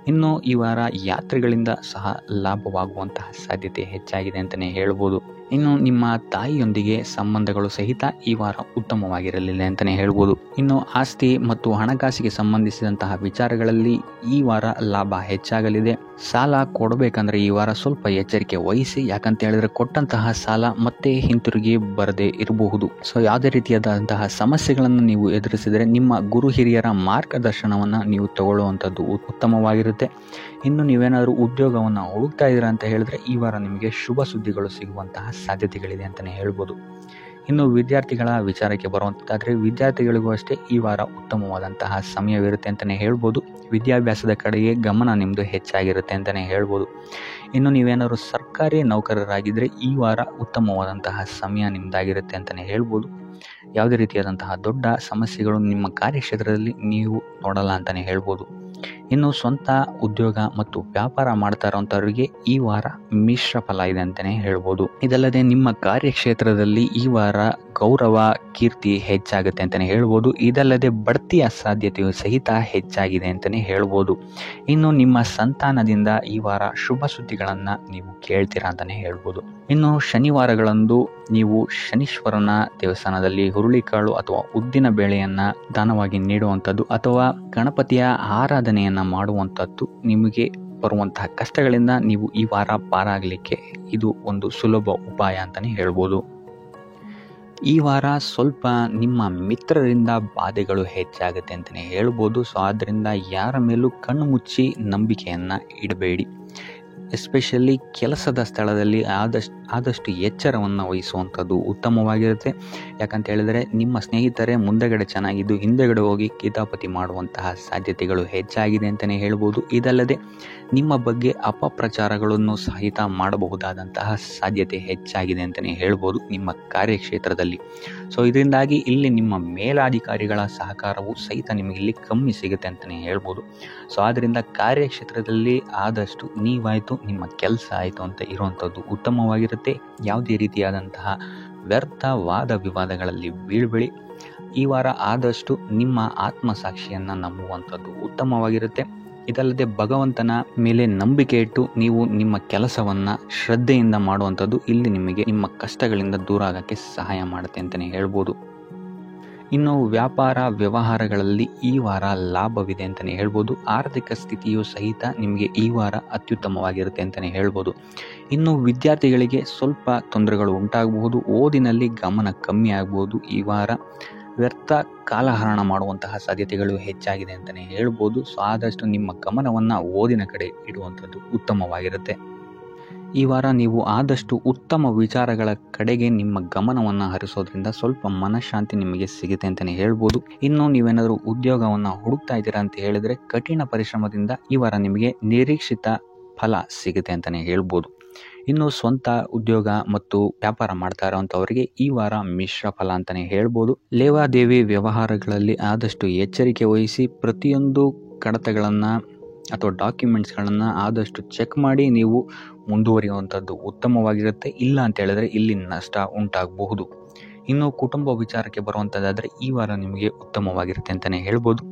ಇನ್ನು ಈ ವಾರ ಯಾತ್ರೆಗಳಿಂದ ಸಹ ಲಾಭವಾಗುವಂತಹ ಸಾಧ್ಯತೆ ಹೆಚ್ಚಾಗಿದೆ ಅಂತಲೇ ಹೇಳ್ಬೋದು. ಇನ್ನು ನಿಮ್ಮ ತಾಯಿಯೊಂದಿಗೆ ಸಂಬಂಧಗಳು ಸಹಿತ ಈ ವಾರ ಉತ್ತಮವಾಗಿರಲಿಲ್ಲ ಅಂತಲೇ ಹೇಳ್ಬೋದು. ಇನ್ನು ಆಸ್ತಿ ಮತ್ತು ಹಣಕಾಸಿಗೆ ಸಂಬಂಧಿಸಿದಂತಹ ವಿಚಾರಗಳಲ್ಲಿ ಈ ವಾರ ಲಾಭ ಹೆಚ್ಚಾಗಲಿದೆ. ಸಾಲ ಕೊಡಬೇಕಂದ್ರೆ ಈ ವಾರ ಸ್ವಲ್ಪ ಎಚ್ಚರಿಕೆ ವಹಿಸಿ, ಯಾಕಂತ ಹೇಳಿದ್ರೆ ಕೊಟ್ಟಂತಹ ಸಾಲ ಮತ್ತೆ ಹಿಂತಿರುಗಿ ಬರದೇ ಇರಬಹುದು. ಸೊ ಯಾವುದೇ ರೀತಿಯಾದಂತಹ ಸಮಸ್ಯೆಗಳನ್ನು ನೀವು ಎದುರಿಸಿದರೆ ನಿಮ್ಮ ಗುರು ಹಿರಿಯರ ಮಾರ್ಗದರ್ಶನವನ್ನು ನೀವು ತಗೊಳ್ಳುವಂಥದ್ದು ಉತ್ತಮವಾಗಿರುತ್ತೆ. ಇನ್ನು ನೀವೇನಾದರೂ ಉದ್ಯೋಗವನ್ನು ಹುಡುಕ್ತಾ ಇದ್ದೀರಾ ಅಂತ ಹೇಳಿದ್ರೆ ಈ ವಾರ ನಿಮಗೆ ಶುಭ ಸುದ್ದಿಗಳು ಸಿಗುವಂತಹ ಸಾಧ್ಯತೆಗಳಿದೆ ಅಂತಲೇ ಹೇಳ್ಬೋದು. ಇನ್ನು ವಿದ್ಯಾರ್ಥಿಗಳ ವಿಚಾರಕ್ಕೆ ಬರುವಂಥದ್ದಾದರೆ ವಿದ್ಯಾರ್ಥಿಗಳಿಗೂ ಅಷ್ಟೇ ಈ ವಾರ ಉತ್ತಮವಾದಂತಹ ಸಮಯವಿರುತ್ತೆ ಅಂತಲೇ ಹೇಳ್ಬೋದು. ವಿದ್ಯಾಭ್ಯಾಸದ ಕಡೆಗೆ ಗಮನ ನಿಮ್ಮದು ಹೆಚ್ಚಾಗಿರುತ್ತೆ ಅಂತಲೇ ಹೇಳ್ಬೋದು. ಇನ್ನು ನೀವೇನಾದರೂ ಸರ್ಕಾರಿ ನೌಕರರಾಗಿದ್ದರೆ ಈ ವಾರ ಉತ್ತಮವಾದಂತಹ ಸಮಯ ನಿಮ್ಮದಾಗಿರುತ್ತೆ ಅಂತಲೇ ಹೇಳ್ಬೋದು. ಯಾವುದೇ ರೀತಿಯಾದಂತಹ ದೊಡ್ಡ ಸಮಸ್ಯೆಗಳು ನಿಮ್ಮ ಕಾರ್ಯಕ್ಷೇತ್ರದಲ್ಲಿ ನೀವು ನೋಡಲ್ಲ ಅಂತಲೇ ಹೇಳ್ಬೋದು. ಇನ್ನು ಸ್ವಂತ ಉದ್ಯೋಗ ಮತ್ತು ವ್ಯಾಪಾರ ಮಾಡ್ತಾ ಇರೋಂಥವ್ರಿಗೆ ಈ ವಾರ ಮಿಶ್ರ ಫಲ ಇದೆ ಅಂತಲೇ ಹೇಳ್ಬೋದು. ಇದಲ್ಲದೆ ನಿಮ್ಮ ಕಾರ್ಯಕ್ಷೇತ್ರದಲ್ಲಿ ಈ ವಾರ ಗೌರವ ಕೀರ್ತಿ ಹೆಚ್ಚಾಗುತ್ತೆ ಅಂತಲೇ ಹೇಳ್ಬೋದು. ಇದಲ್ಲದೆ ಬಡ್ತಿಯ ಸಾಧ್ಯತೆಯು ಸಹಿತ ಹೆಚ್ಚಾಗಿದೆ ಅಂತಲೇ ಹೇಳ್ಬೋದು. ಇನ್ನು ನಿಮ್ಮ ಸಂತಾನದಿಂದ ಈ ವಾರ ಶುಭ ಸುದ್ದಿಗಳನ್ನು ನೀವು ಕೇಳ್ತೀರಾ ಅಂತಲೇ ಹೇಳ್ಬೋದು. ಇನ್ನು ಶನಿವಾರಗಳಂದು ನೀವು ಶನೀಶ್ವರನ ದೇವಸ್ಥಾನದಲ್ಲಿ ಹುರುಳಿಕಾಳು ಅಥವಾ ಉದ್ದಿನ ಬೇಳೆಯನ್ನು ದಾನವಾಗಿ ನೀಡುವಂಥದ್ದು ಅಥವಾ ಗಣಪತಿಯ ಆರಾಧನೆಯನ್ನು ಮಾಡುವಂಥದ್ದು ನಿಮಗೆ ಬರುವಂತಹ ಕಷ್ಟಗಳಿಂದ ನೀವು ಈ ವಾರ ಪಾರಾಗಲಿಕ್ಕೆ ಇದು ಒಂದು ಸುಲಭ ಉಪಾಯ ಅಂತಲೇ ಹೇಳ್ಬೋದು. ಈ ವಾರ ಸ್ವಲ್ಪ ನಿಮ್ಮ ಮಿತ್ರರಿಂದ ಬಾಧೆಗಳು ಹೆಚ್ಚಾಗುತ್ತೆ ಅಂತಲೇ ಹೇಳ್ಬೋದು. ಸೊ ಆದ್ದರಿಂದ ಯಾರ ಮೇಲೂ ಕಣ್ಣು ಮುಚ್ಚಿ ನಂಬಿಕೆಯನ್ನು ಇಡಬೇಡಿ. ಎಸ್ಪೆಷಲಿ ಕೆಲಸದ ಸ್ಥಳದಲ್ಲಿ ಆದಷ್ಟು ಎಚ್ಚರವನ್ನು ವಹಿಸುವಂಥದ್ದು ಉತ್ತಮವಾಗಿರುತ್ತೆ. ಯಾಕಂತ ಹೇಳಿದರೆ ನಿಮ್ಮ ಸ್ನೇಹಿತರೇ ಮುಂದೆಗಡೆ ಚೆನ್ನಾಗಿದ್ದು ಹಿಂದೆಗಡೆ ಹೋಗಿ ಕಿತಾಪತಿ ಮಾಡುವಂತಹ ಸಾಧ್ಯತೆಗಳು ಹೆಚ್ಚಾಗಿದೆ ಅಂತಲೇ ಹೇಳ್ಬೋದು. ಇದಲ್ಲದೆ ನಿಮ್ಮ ಬಗ್ಗೆ ಅಪಪ್ರಚಾರಗಳನ್ನು ಸಹಿತ ಮಾಡಬಹುದಾದಂತಹ ಸಾಧ್ಯತೆ ಹೆಚ್ಚಾಗಿದೆ ಅಂತಲೇ ಹೇಳ್ಬೋದು ನಿಮ್ಮ ಕಾರ್ಯಕ್ಷೇತ್ರದಲ್ಲಿ. ಸೊ ಇದರಿಂದಾಗಿ ಇಲ್ಲಿ ನಿಮ್ಮ ಮೇಲಾಧಿಕಾರಿಗಳ ಸಹಕಾರವು ಸಹಿತ ನಿಮಗೆ ಇಲ್ಲಿ ಕಮ್ಮಿ ಸಿಗುತ್ತೆ ಅಂತಲೇ ಹೇಳ್ಬೋದು. ಸೊ ಆದ್ದರಿಂದ ಕಾರ್ಯಕ್ಷೇತ್ರದಲ್ಲಿ ಆದಷ್ಟು ನೀವಾಯಿತು ನಿಮ್ಮ ಕೆಲಸ ಆಯಿತು ಅಂತ ಇರುವಂಥದ್ದು ಉತ್ತಮವಾಗಿರುತ್ತೆ. ಯಾವುದೇ ರೀತಿಯಾದಂತಹ ವ್ಯರ್ಥ ವಾದ ವಿವಾದಗಳಲ್ಲಿ ಬೀಳ್ಬೇಡಿ. ಈ ವಾರ ಆದಷ್ಟು ನಿಮ್ಮ ಆತ್ಮಸಾಕ್ಷಿಯನ್ನು ನಂಬುವಂಥದ್ದು ಉತ್ತಮವಾಗಿರುತ್ತೆ. ಇದಲ್ಲದೆ ಭಗವಂತನ ಮೇಲೆ ನಂಬಿಕೆ ಇಟ್ಟು ನೀವು ನಿಮ್ಮ ಕೆಲಸವನ್ನು ಶ್ರದ್ಧೆಯಿಂದ ಮಾಡುವಂಥದ್ದು ಇಲ್ಲಿ ನಿಮಗೆ ನಿಮ್ಮ ಕಷ್ಟಗಳಿಂದ ದೂರ ಆಗೋಕ್ಕೆ ಸಹಾಯ ಮಾಡುತ್ತೆ ಅಂತಲೇ ಹೇಳ್ಬೋದು. ಇನ್ನು ವ್ಯಾಪಾರ ವ್ಯವಹಾರಗಳಲ್ಲಿ ಈ ವಾರ ಲಾಭವಿದೆ ಅಂತಲೇ ಹೇಳ್ಬೋದು. ಆರ್ಥಿಕ ಸ್ಥಿತಿಯು ಸಹಿತ ನಿಮಗೆ ಈ ವಾರ ಅತ್ಯುತ್ತಮವಾಗಿರುತ್ತೆ ಅಂತಲೇ ಹೇಳ್ಬೋದು. ಇನ್ನು ವಿದ್ಯಾರ್ಥಿಗಳಿಗೆ ಸ್ವಲ್ಪ ತೊಂದರೆಗಳು ಉಂಟಾಗಬಹುದು. ಓದಿನಲ್ಲಿ ಗಮನ ಕಮ್ಮಿ ಆಗ್ಬೋದು. ಈ ವಾರ ವ್ಯರ್ಥ ಕಾಲಹರಣ ಮಾಡುವಂತಹ ಸಾಧ್ಯತೆಗಳು ಹೆಚ್ಚಾಗಿದೆ ಅಂತಲೇ ಹೇಳ್ಬೋದು. ಸೊ ಆದಷ್ಟು ನಿಮ್ಮ ಗಮನವನ್ನು ಓದಿನ ಕಡೆ ಇಡುವಂಥದ್ದು ಉತ್ತಮವಾಗಿರುತ್ತೆ. ಈ ವಾರ ನೀವು ಆದಷ್ಟು ಉತ್ತಮ ವಿಚಾರಗಳ ಕಡೆಗೆ ನಿಮ್ಮ ಗಮನವನ್ನು ಹರಿಸೋದ್ರಿಂದ ಸ್ವಲ್ಪ ಮನಃಶಾಂತಿ ನಿಮಗೆ ಸಿಗುತ್ತೆ ಅಂತಲೇ ಹೇಳ್ಬೋದು. ಇನ್ನು ನೀವೇನಾದರೂ ಉದ್ಯೋಗವನ್ನು ಹುಡುಕ್ತಾ ಇದ್ದೀರಾ ಅಂತ ಹೇಳಿದರೆ ಕಠಿಣ ಪರಿಶ್ರಮದಿಂದ ಈ ವಾರ ನಿಮಗೆ ನಿರೀಕ್ಷಿತ ಫಲ ಸಿಗುತ್ತೆ ಅಂತಲೇ ಹೇಳ್ಬೋದು. ಇನ್ನು ಸ್ವಂತ ಉದ್ಯೋಗ ಮತ್ತು ವ್ಯಾಪಾರ ಮಾಡ್ತಾ ಇರೋವಂಥವರಿಗೆ ಈ ವಾರ ಮಿಶ್ರ ಫಲ ಅಂತಲೇ ಹೇಳ್ಬೋದು. ಲೇವಾದೇವಿ ವ್ಯವಹಾರಗಳಲ್ಲಿ ಆದಷ್ಟು ಎಚ್ಚರಿಕೆ ವಹಿಸಿ ಪ್ರತಿಯೊಂದು ಕಡತಗಳನ್ನು ಅಥವಾ ಡಾಕ್ಯುಮೆಂಟ್ಸ್ಗಳನ್ನು ಆದಷ್ಟು ಚೆಕ್ ಮಾಡಿ ನೀವು ಮುಂದುವರಿಯುವಂಥದ್ದು ಉತ್ತಮವಾಗಿರುತ್ತೆ. ಇಲ್ಲ ಅಂತ ಹೇಳಿದ್ರೆ ಇಲ್ಲಿ ನಷ್ಟ ಉಂಟಾಗಬಹುದು. ಇನ್ನು ಕುಟುಂಬ ವಿಚಾರಕ್ಕೆ ಬರುವಂಥದ್ದಾದರೆ ಈ ವಾರ ನಿಮಗೆ ಉತ್ತಮವಾಗಿರುತ್ತೆ ಅಂತಲೇ ಹೇಳ್ಬೋದು.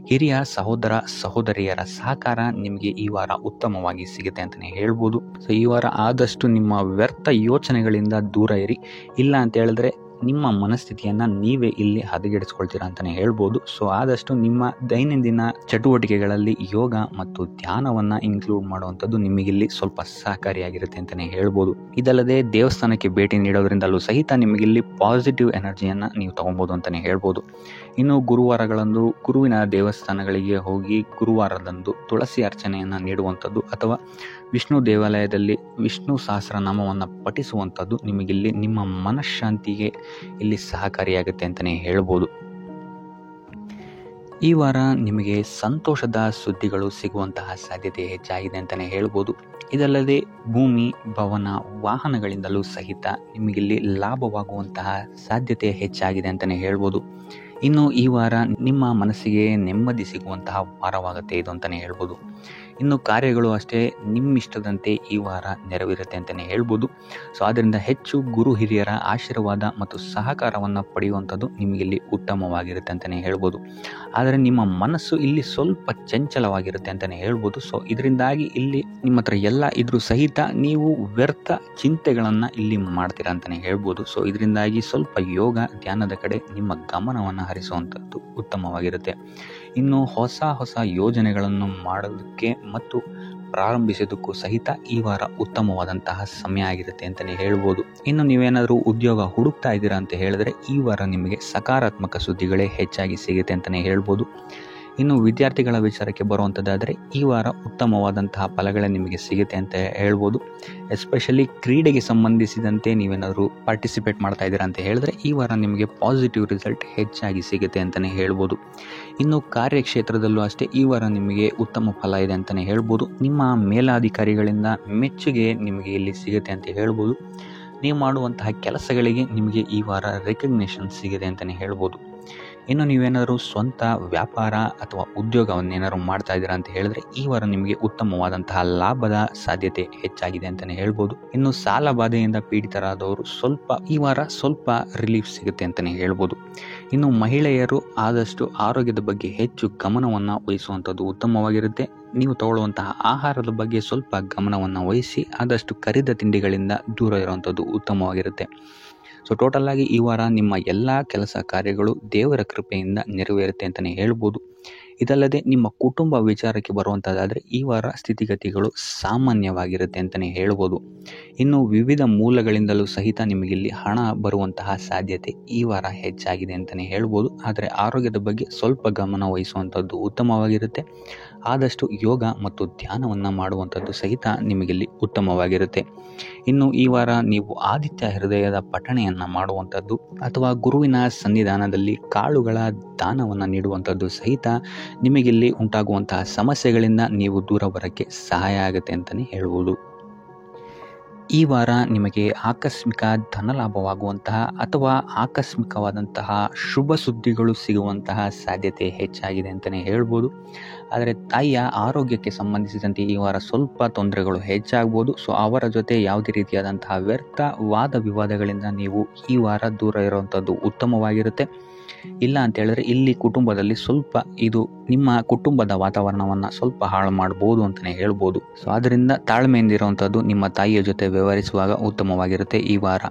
ಹಿರಿಯ ಸಹೋದರ ಸಹೋದರಿಯರ ಸಹಕಾರ ನಿಮಗೆ ಈ ವಾರ ಉತ್ತಮವಾಗಿ ಸಿಗುತ್ತೆ ಅಂತಲೇ ಹೇಳ್ಬೋದು. ಸೊ ಈ ವಾರ ಆದಷ್ಟು ನಿಮ್ಮ ವ್ಯರ್ಥ ಯೋಚನೆಗಳಿಂದ ದೂರ ಇರಿ. ಇಲ್ಲ ಅಂತ ಹೇಳಿದ್ರೆ ನಿಮ್ಮ ಮನಸ್ಥಿತಿಯನ್ನು ನೀವೇ ಇಲ್ಲಿ ಹದಗೆಡಿಸ್ಕೊಳ್ತೀರಾ ಅಂತಲೇ ಹೇಳ್ಬೋದು. ಸೊ ಆದಷ್ಟು ನಿಮ್ಮ ದೈನಂದಿನ ಚಟುವಟಿಕೆಗಳಲ್ಲಿ ಯೋಗ ಮತ್ತು ಧ್ಯಾನವನ್ನು ಇನ್ಕ್ಲೂಡ್ ಮಾಡುವಂಥದ್ದು ನಿಮಗಿಲ್ಲಿ ಸ್ವಲ್ಪ ಸಹಕಾರಿಯಾಗಿರುತ್ತೆ ಅಂತಲೇ ಹೇಳ್ಬೋದು. ಇದಲ್ಲದೆ ದೇವಸ್ಥಾನಕ್ಕೆ ಭೇಟಿ ನೀಡೋದ್ರಿಂದಲೂ ಸಹಿತ ನಿಮಗಿಲ್ಲಿ ಪಾಸಿಟಿವ್ ಎನರ್ಜಿಯನ್ನು ನೀವು ತಗೊಬೋದು ಅಂತಲೇ ಹೇಳ್ಬೋದು. ಇನ್ನು ಗುರುವಾರಗಳಂದು ಗುರುವಿನ ದೇವಸ್ಥಾನಗಳಿಗೆ ಹೋಗಿ ಗುರುವಾರದಂದು ತುಳಸಿ ಅರ್ಚನೆಯನ್ನು ನೀಡುವಂಥದ್ದು ಅಥವಾ ವಿಷ್ಣು ದೇವಾಲಯದಲ್ಲಿ ವಿಷ್ಣು ಸಹಸ್ರನಾಮವನ್ನು ಪಠಿಸುವಂಥದ್ದು ನಿಮಗಿಲ್ಲಿ ನಿಮ್ಮ ಮನಃಶಾಂತಿಗೆ ಇಲ್ಲಿ ಸಹಕಾರಿಯಾಗುತ್ತೆ ಅಂತಲೇ ಹೇಳ್ಬೋದು. ಈ ವಾರ ನಿಮಗೆ ಸಂತೋಷದ ಸುದ್ದಿಗಳು ಸಿಗುವಂತಹ ಸಾಧ್ಯತೆ ಹೆಚ್ಚಾಗಿದೆ ಅಂತಲೇ ಹೇಳ್ಬೋದು. ಇದಲ್ಲದೆ ಭೂಮಿ, ಭವನ, ವಾಹನಗಳಿಂದಲೂ ಸಹಿತ ನಿಮಗಿಲ್ಲಿ ಲಾಭವಾಗುವಂತಹ ಸಾಧ್ಯತೆ ಹೆಚ್ಚಾಗಿದೆ ಅಂತಲೇ ಹೇಳ್ಬೋದು. ಇನ್ನು ಈ ವಾರ ನಿಮ್ಮ ಮನಸ್ಸಿಗೆ ನೆಮ್ಮದಿ ಸಿಗುವಂತಹ ವಾರವಾಗುತ್ತೆ ಇದು ಅಂತಲೇ ಹೇಳ್ಬೋದು. ಇನ್ನು ಕಾರ್ಯಗಳು ಅಷ್ಟೇ ನಿಮ್ಮಿಷ್ಟದಂತೆ ಈ ವಾರ ನೆರವೇರುತ್ತೆ ಅಂತಲೇ ಹೇಳ್ಬೋದು. ಸೊ ಆದ್ದರಿಂದ ಹೆಚ್ಚು ಗುರು ಹಿರಿಯರ ಆಶೀರ್ವಾದ ಮತ್ತು ಸಹಕಾರವನ್ನು ಪಡೆಯುವಂಥದ್ದು ನಿಮಗಿಲ್ಲಿ ಉತ್ತಮವಾಗಿರುತ್ತೆ ಅಂತಲೇ ಹೇಳ್ಬೋದು. ಆದರೆ ನಿಮ್ಮ ಮನಸ್ಸು ಇಲ್ಲಿ ಸ್ವಲ್ಪ ಚಂಚಲವಾಗಿರುತ್ತೆ ಅಂತಲೇ ಹೇಳ್ಬೋದು. ಸೊ ಇದರಿಂದಾಗಿ ಇಲ್ಲಿ ನಿಮ್ಮ ಹತ್ರ ಎಲ್ಲ ಇದ್ರೂ ಸಹಿತ ನೀವು ವ್ಯರ್ಥ ಚಿಂತೆಗಳನ್ನು ಇಲ್ಲಿ ಮಾಡ್ತೀರಾ ಅಂತಲೇ ಹೇಳ್ಬೋದು. ಸೊ ಇದರಿಂದಾಗಿ ಸ್ವಲ್ಪ ಯೋಗ ಧ್ಯಾನದ ಕಡೆ ನಿಮ್ಮ ಗಮನವನ್ನು ಹರಿಸುವಂಥದ್ದು ಉತ್ತಮವಾಗಿರುತ್ತೆ. ಇನ್ನು ಹೊಸ ಯೋಜನೆಗಳನ್ನು ಮಾಡೋದಕ್ಕೆ ಮತ್ತು ಪ್ರಾರಂಭಿಸೋದಕ್ಕೂ ಸಹಿತ ಈ ವಾರ ಉತ್ತಮವಾದಂತಹ ಸಮಯ ಆಗಿರುತ್ತೆ ಅಂತಲೇ ಹೇಳ್ಬೋದು. ಇನ್ನು ನೀವೇನಾದರೂ ಉದ್ಯೋಗ ಹುಡುಕ್ತಾ ಇದ್ದೀರಾ ಅಂತ ಹೇಳಿದ್ರೆ ಈ ವಾರ ನಿಮಗೆ ಸಕಾರಾತ್ಮಕ ಸುದ್ದಿಗಳೇ ಹೆಚ್ಚಾಗಿ ಸಿಗುತ್ತೆ ಅಂತಲೇ ಹೇಳ್ಬೋದು. ಇನ್ನು ವಿದ್ಯಾರ್ಥಿಗಳ ವಿಚಾರಕ್ಕೆ ಬರುವಂಥದ್ದಾದರೆ ಈ ವಾರ ಉತ್ತಮವಾದಂತಹ ಫಲಗಳೇ ನಿಮಗೆ ಸಿಗುತ್ತೆ ಅಂತ ಹೇಳ್ಬೋದು. ಎಸ್ಪೆಷಲಿ ಕ್ರೀಡೆಗೆ ಸಂಬಂಧಿಸಿದಂತೆ ನೀವೇನಾದರೂ ಪಾರ್ಟಿಸಿಪೇಟ್ ಮಾಡ್ತಾ ಇದ್ದೀರಾ ಅಂತ ಹೇಳಿದ್ರೆ ಈ ವಾರ ನಿಮಗೆ ಪಾಸಿಟಿವ್ ರಿಸಲ್ಟ್ ಹೆಚ್ಚಾಗಿ ಸಿಗುತ್ತೆ ಅಂತಲೇ ಹೇಳ್ಬೋದು. ಇನ್ನು ಕಾರ್ಯಕ್ಷೇತ್ರದಲ್ಲೂ ಅಷ್ಟೇ ಈ ವಾರ ನಿಮಗೆ ಉತ್ತಮ ಫಲ ಇದೆ ಅಂತಲೇ ಹೇಳ್ಬೋದು. ನಿಮ್ಮ ಮೇಲಾಧಿಕಾರಿಗಳಿಂದ ಮೆಚ್ಚುಗೆ ನಿಮಗೆ ಇಲ್ಲಿ ಸಿಗುತ್ತೆ ಅಂತ ಹೇಳ್ಬೋದು. ನೀವು ಮಾಡುವಂತಹ ಕೆಲಸಗಳಿಗೆ ನಿಮಗೆ ಈ ವಾರ ರೆಕಗ್ನೇಷನ್ ಸಿಗಿದೆ ಅಂತಲೇ ಹೇಳ್ಬೋದು. ಇನ್ನು ನೀವೇನಾದರೂ ಸ್ವಂತ ವ್ಯಾಪಾರ ಅಥವಾ ಉದ್ಯೋಗವನ್ನೇನಾದ್ರು ಮಾಡ್ತಾ ಇದ್ದೀರಾ ಅಂತ ಹೇಳಿದ್ರೆ ಈ ವಾರ ನಿಮಗೆ ಉತ್ತಮವಾದಂತಹ ಲಾಭದ ಸಾಧ್ಯತೆ ಹೆಚ್ಚಾಗಿದೆ ಅಂತಲೇ ಹೇಳ್ಬೋದು. ಇನ್ನು ಸಾಲ ಬಾಧೆಯಿಂದ ಪೀಡಿತರಾದವರು ಈ ವಾರ ಸ್ವಲ್ಪ ರಿಲೀಫ್ ಸಿಗುತ್ತೆ ಅಂತಲೇ ಹೇಳ್ಬೋದು. ಇನ್ನು ಮಹಿಳೆಯರು ಆದಷ್ಟು ಆರೋಗ್ಯದ ಬಗ್ಗೆ ಹೆಚ್ಚು ಗಮನವನ್ನು ವಹಿಸುವಂಥದ್ದು ಉತ್ತಮವಾಗಿರುತ್ತೆ. ನೀವು ತಗೊಳ್ಳುವಂತಹ ಆಹಾರದ ಬಗ್ಗೆ ಸ್ವಲ್ಪ ಗಮನವನ್ನು ವಹಿಸಿ ಆದಷ್ಟು ಕರಿದ ತಿಂಡಿಗಳಿಂದ ದೂರ ಇರುವಂಥದ್ದು ಉತ್ತಮವಾಗಿರುತ್ತೆ. ಸೊ ಟೋಟಲ್ ಆಗಿ ಈ ವಾರ ನಿಮ್ಮ ಎಲ್ಲ ಕೆಲಸ ಕಾರ್ಯಗಳು ದೇವರ ಕೃಪೆಯಿಂದ ನೆರವೇರುತ್ತೆ ಅಂತಲೇ ಹೇಳ್ಬೋದು. ಇದಲ್ಲದೆ ನಿಮ್ಮ ಕುಟುಂಬ ವಿಚಾರಕ್ಕೆ ಬರುವಂಥದ್ದಾದರೆ ಈ ವಾರ ಸ್ಥಿತಿಗತಿಗಳು ಸಾಮಾನ್ಯವಾಗಿರುತ್ತೆ ಅಂತಲೇ ಹೇಳ್ಬೋದು. ಇನ್ನು ವಿವಿಧ ಮೂಲಗಳಿಂದಲೂ ಸಹಿತ ನಿಮಗಿಲ್ಲಿ ಹಣ ಬರುವಂತಹ ಸಾಧ್ಯತೆ ಈ ವಾರ ಹೆಚ್ಚಾಗಿದೆ ಅಂತಲೇ ಹೇಳ್ಬೋದು. ಆದರೆ ಆರೋಗ್ಯದ ಬಗ್ಗೆ ಸ್ವಲ್ಪ ಗಮನ ವಹಿಸುವಂಥದ್ದು ಉತ್ತಮವಾಗಿರುತ್ತೆ. ಆದಷ್ಟು ಯೋಗ ಮತ್ತು ಧ್ಯಾನವನ್ನು ಮಾಡುವಂಥದ್ದು ಸಹಿತ ನಿಮಗಿಲ್ಲಿ ಉತ್ತಮವಾಗಿರುತ್ತೆ. ಇನ್ನು ಈ ವಾರ ನೀವು ಆದಿತ್ಯ ಹೃದಯದ ಪಠಣೆಯನ್ನು ಮಾಡುವಂಥದ್ದು ಅಥವಾ ಗುರುವಿನ ಸನ್ನಿಧಾನದಲ್ಲಿ ಕಾಳುಗಳ ದಾನವನ್ನು ನೀಡುವಂಥದ್ದು ಸಹಿತ ನಿಮಗಿಲ್ಲಿ ಉಂಟಾಗುವಂತಹ ಸಮಸ್ಯೆಗಳಿಂದ ನೀವು ದೂರ ಬರೋಕ್ಕೆ ಸಹಾಯ ಆಗುತ್ತೆ ಅಂತಲೇ ಹೇಳ್ಬೋದು. ಈ ವಾರ ನಿಮಗೆ ಆಕಸ್ಮಿಕ ಧನಲಾಭವಾಗುವಂತಹ ಅಥವಾ ಆಕಸ್ಮಿಕವಾದಂತಹ ಶುಭ ಸುದ್ದಿಗಳು ಸಿಗುವಂತಹ ಸಾಧ್ಯತೆ ಹೆಚ್ಚಾಗಿದೆ ಅಂತಲೇ ಹೇಳ್ಬೋದು. ಆದರೆ ತಾಯಿಯ ಆರೋಗ್ಯಕ್ಕೆ ಸಂಬಂಧಿಸಿದಂತೆ ಈ ವಾರ ಸ್ವಲ್ಪ ತೊಂದರೆಗಳು ಹೆಚ್ಚಾಗ್ಬೋದು. ಸೊ ಅವರ ಜೊತೆ ಯಾವುದೇ ರೀತಿಯಾದಂತಹ ವ್ಯರ್ಥ ವಾದ ವಿವಾದಗಳಿಂದ ನೀವು ಈ ವಾರ ದೂರ ಇರುವಂಥದ್ದು ಉತ್ತಮವಾಗಿರುತ್ತೆ. ಇಲ್ಲ ಅಂತ ಹೇಳಿದ್ರೆ ಇಲ್ಲಿ ಕುಟುಂಬದಲ್ಲಿ ಸ್ವಲ್ಪ ಇದು ನಿಮ್ಮ ಕುಟುಂಬದ ವಾತಾವರಣವನ್ನು ಸ್ವಲ್ಪ ಹಾಳು ಮಾಡ್ಬೋದು ಅಂತಲೇ ಹೇಳ್ಬೋದು. ಸೊ ಅದರಿಂದ ತಾಳ್ಮೆಯಿಂದ ಇರುವಂಥದ್ದು ನಿಮ್ಮ ತಾಯಿಯ ಜೊತೆ ವ್ಯವಹರಿಸುವಾಗ ಉತ್ತಮವಾಗಿರುತ್ತೆ ಈ ವಾರ.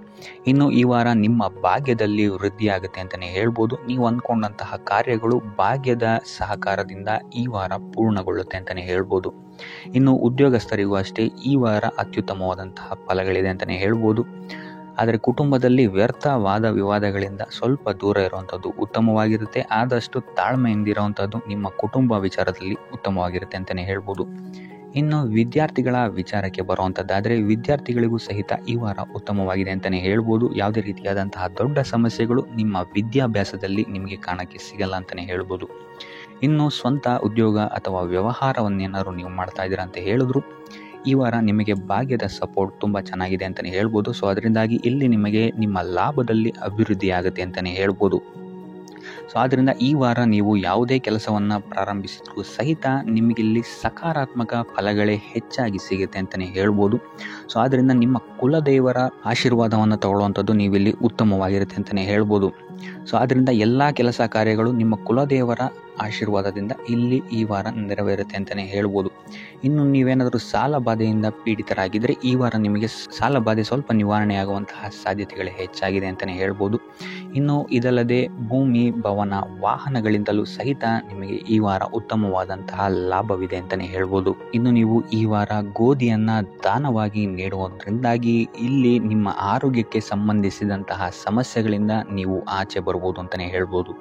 ಇನ್ನು ಈ ವಾರ ನಿಮ್ಮ ಭಾಗ್ಯದಲ್ಲಿ ವೃದ್ಧಿಯಾಗುತ್ತೆ ಅಂತಲೇ ಹೇಳ್ಬೋದು. ನೀವು ಅಂದ್ಕೊಂಡಂತಹ ಕಾರ್ಯಗಳು ಭಾಗ್ಯದ ಸಹಕಾರದಿಂದ ಈ ವಾರ ಪೂರ್ಣಗೊಳ್ಳುತ್ತೆ ಅಂತಲೇ ಹೇಳ್ಬೋದು. ಇನ್ನು ಉದ್ಯೋಗಸ್ಥರಿಗೂ ಅಷ್ಟೇ ಈ ವಾರ ಅತ್ಯುತ್ತಮವಾದಂತಹ ಫಲಗಳಿದೆ ಅಂತಲೇ ಹೇಳ್ಬೋದು. ಆದರೆ ಕುಟುಂಬದಲ್ಲಿ ವ್ಯರ್ಥ ವಾದ ವಿವಾದಗಳಿಂದ ಸ್ವಲ್ಪ ದೂರ ಇರುವಂಥದ್ದು ಉತ್ತಮವಾಗಿರುತ್ತೆ. ಆದಷ್ಟು ತಾಳ್ಮೆಯಿಂದಿರುವಂಥದ್ದು ನಿಮ್ಮ ಕುಟುಂಬ ವಿಚಾರದಲ್ಲಿ ಉತ್ತಮವಾಗಿರುತ್ತೆ ಅಂತಲೇ ಹೇಳ್ಬೋದು. ಇನ್ನು ವಿದ್ಯಾರ್ಥಿಗಳ ವಿಚಾರಕ್ಕೆ ಬರುವಂಥದ್ದಾದರೆ ವಿದ್ಯಾರ್ಥಿಗಳಿಗೂ ಸಹಿತ ಈ ವಾರ ಉತ್ತಮವಾಗಿದೆ ಅಂತಲೇ ಹೇಳ್ಬೋದು. ಯಾವುದೇ ರೀತಿಯಾದಂತಹ ದೊಡ್ಡ ಸಮಸ್ಯೆಗಳು ನಿಮ್ಮ ವಿದ್ಯಾಭ್ಯಾಸದಲ್ಲಿ ನಿಮಗೆ ಕಾಣಕ್ಕೆ ಸಿಗಲ್ಲ ಅಂತಲೇ ಹೇಳ್ಬೋದು. ಇನ್ನು ಸ್ವಂತ ಉದ್ಯೋಗ ಅಥವಾ ವ್ಯವಹಾರವನ್ನೇನಾದ್ರು ನೀವು ಮಾಡ್ತಾ ಇದ್ದೀರಾ ಅಂತ ಹೇಳಿದ್ರು ಈ ವಾರ ನಿಮಗೆ ಭಾಗ್ಯದ ಸಪೋರ್ಟ್ ತುಂಬ ಚೆನ್ನಾಗಿದೆ ಅಂತಲೇ ಹೇಳ್ಬೋದು. ಸೊ ಅದರಿಂದಾಗಿ ಇಲ್ಲಿ ನಿಮಗೆ ನಿಮ್ಮ ಲಾಭದಲ್ಲಿ ಅಭಿವೃದ್ಧಿ ಆಗುತ್ತೆ ಅಂತಲೇ ಹೇಳ್ಬೋದು. ಸೊ ಆದ್ದರಿಂದ ಈ ವಾರ ನೀವು ಯಾವುದೇ ಕೆಲಸವನ್ನು ಪ್ರಾರಂಭಿಸಿದ್ರೂ ಸಹಿತ ನಿಮಗಿಲ್ಲಿ ಸಕಾರಾತ್ಮಕ ಫಲಗಳೇ ಹೆಚ್ಚಾಗಿ ಸಿಗುತ್ತೆ ಅಂತಲೇ ಹೇಳ್ಬೋದು. ಸೊ ಆದ್ದರಿಂದ ನಿಮ್ಮ ಕುಲದೇವರ ಆಶೀರ್ವಾದವನ್ನು ತಗೊಳ್ಳುವಂಥದ್ದು ನೀವಿಲ್ಲಿ ಉತ್ತಮವಾಗಿರುತ್ತೆ ಅಂತಲೇ ಹೇಳ್ಬೋದು. ಸೊ ಆದ್ದರಿಂದ ಎಲ್ಲ ಕೆಲಸ ಕಾರ್ಯಗಳು ನಿಮ್ಮ ಕುಲದೇವರ ಆಶೀರ್ವಾದದಿಂದ ಇಲ್ಲಿ ಈ ವಾರ ನೆರವೇರುತ್ತೆ ಅಂತಲೇ ಹೇಳ್ಬೋದು. ಇನ್ನು ನೀವೇನಾದರೂ ಸಾಲ ಬಾಧೆಯಿಂದ ಪೀಡಿತರಾಗಿದ್ದರೆ ಈ ವಾರ ನಿಮಗೆ ಸಾಲ ಬಾಧೆ ಸ್ವಲ್ಪ ನಿವಾರಣೆ ಆಗುವಂತಹ ಸಾಧ್ಯತೆಗಳು ಹೆಚ್ಚಾಗಿದೆ ಅಂತಲೇ ಹೇಳ್ಬೋದು. ಇನ್ನು ಇದಲ್ಲದೆ ಭೂಮಿ, ಭವನ, ವಾಹನಗಳಿಂದಲೂ ಸಹಿತ ನಿಮಗೆ ಈ ವಾರ ಉತ್ತಮವಾದಂತಹ ಲಾಭವಿದೆ ಅಂತಲೇ ಹೇಳ್ಬೋದು. ಇನ್ನು ನೀವು ಈ ವಾರ ಗೋಧಿಯನ್ನು ದಾನವಾಗಿ ನೀಡುವುದರಿಂದಾಗಿ ಇಲ್ಲಿ ನಿಮ್ಮ ಆರೋಗ್ಯಕ್ಕೆ ಸಂಬಂಧಿಸಿದಂತಹ ಸಮಸ್ಯೆಗಳಿಂದ ನೀವು ಆಚೆ ಬರ್ಬೋದು ಅಂತಲೇ ಹೇಳ್ಬೋದು.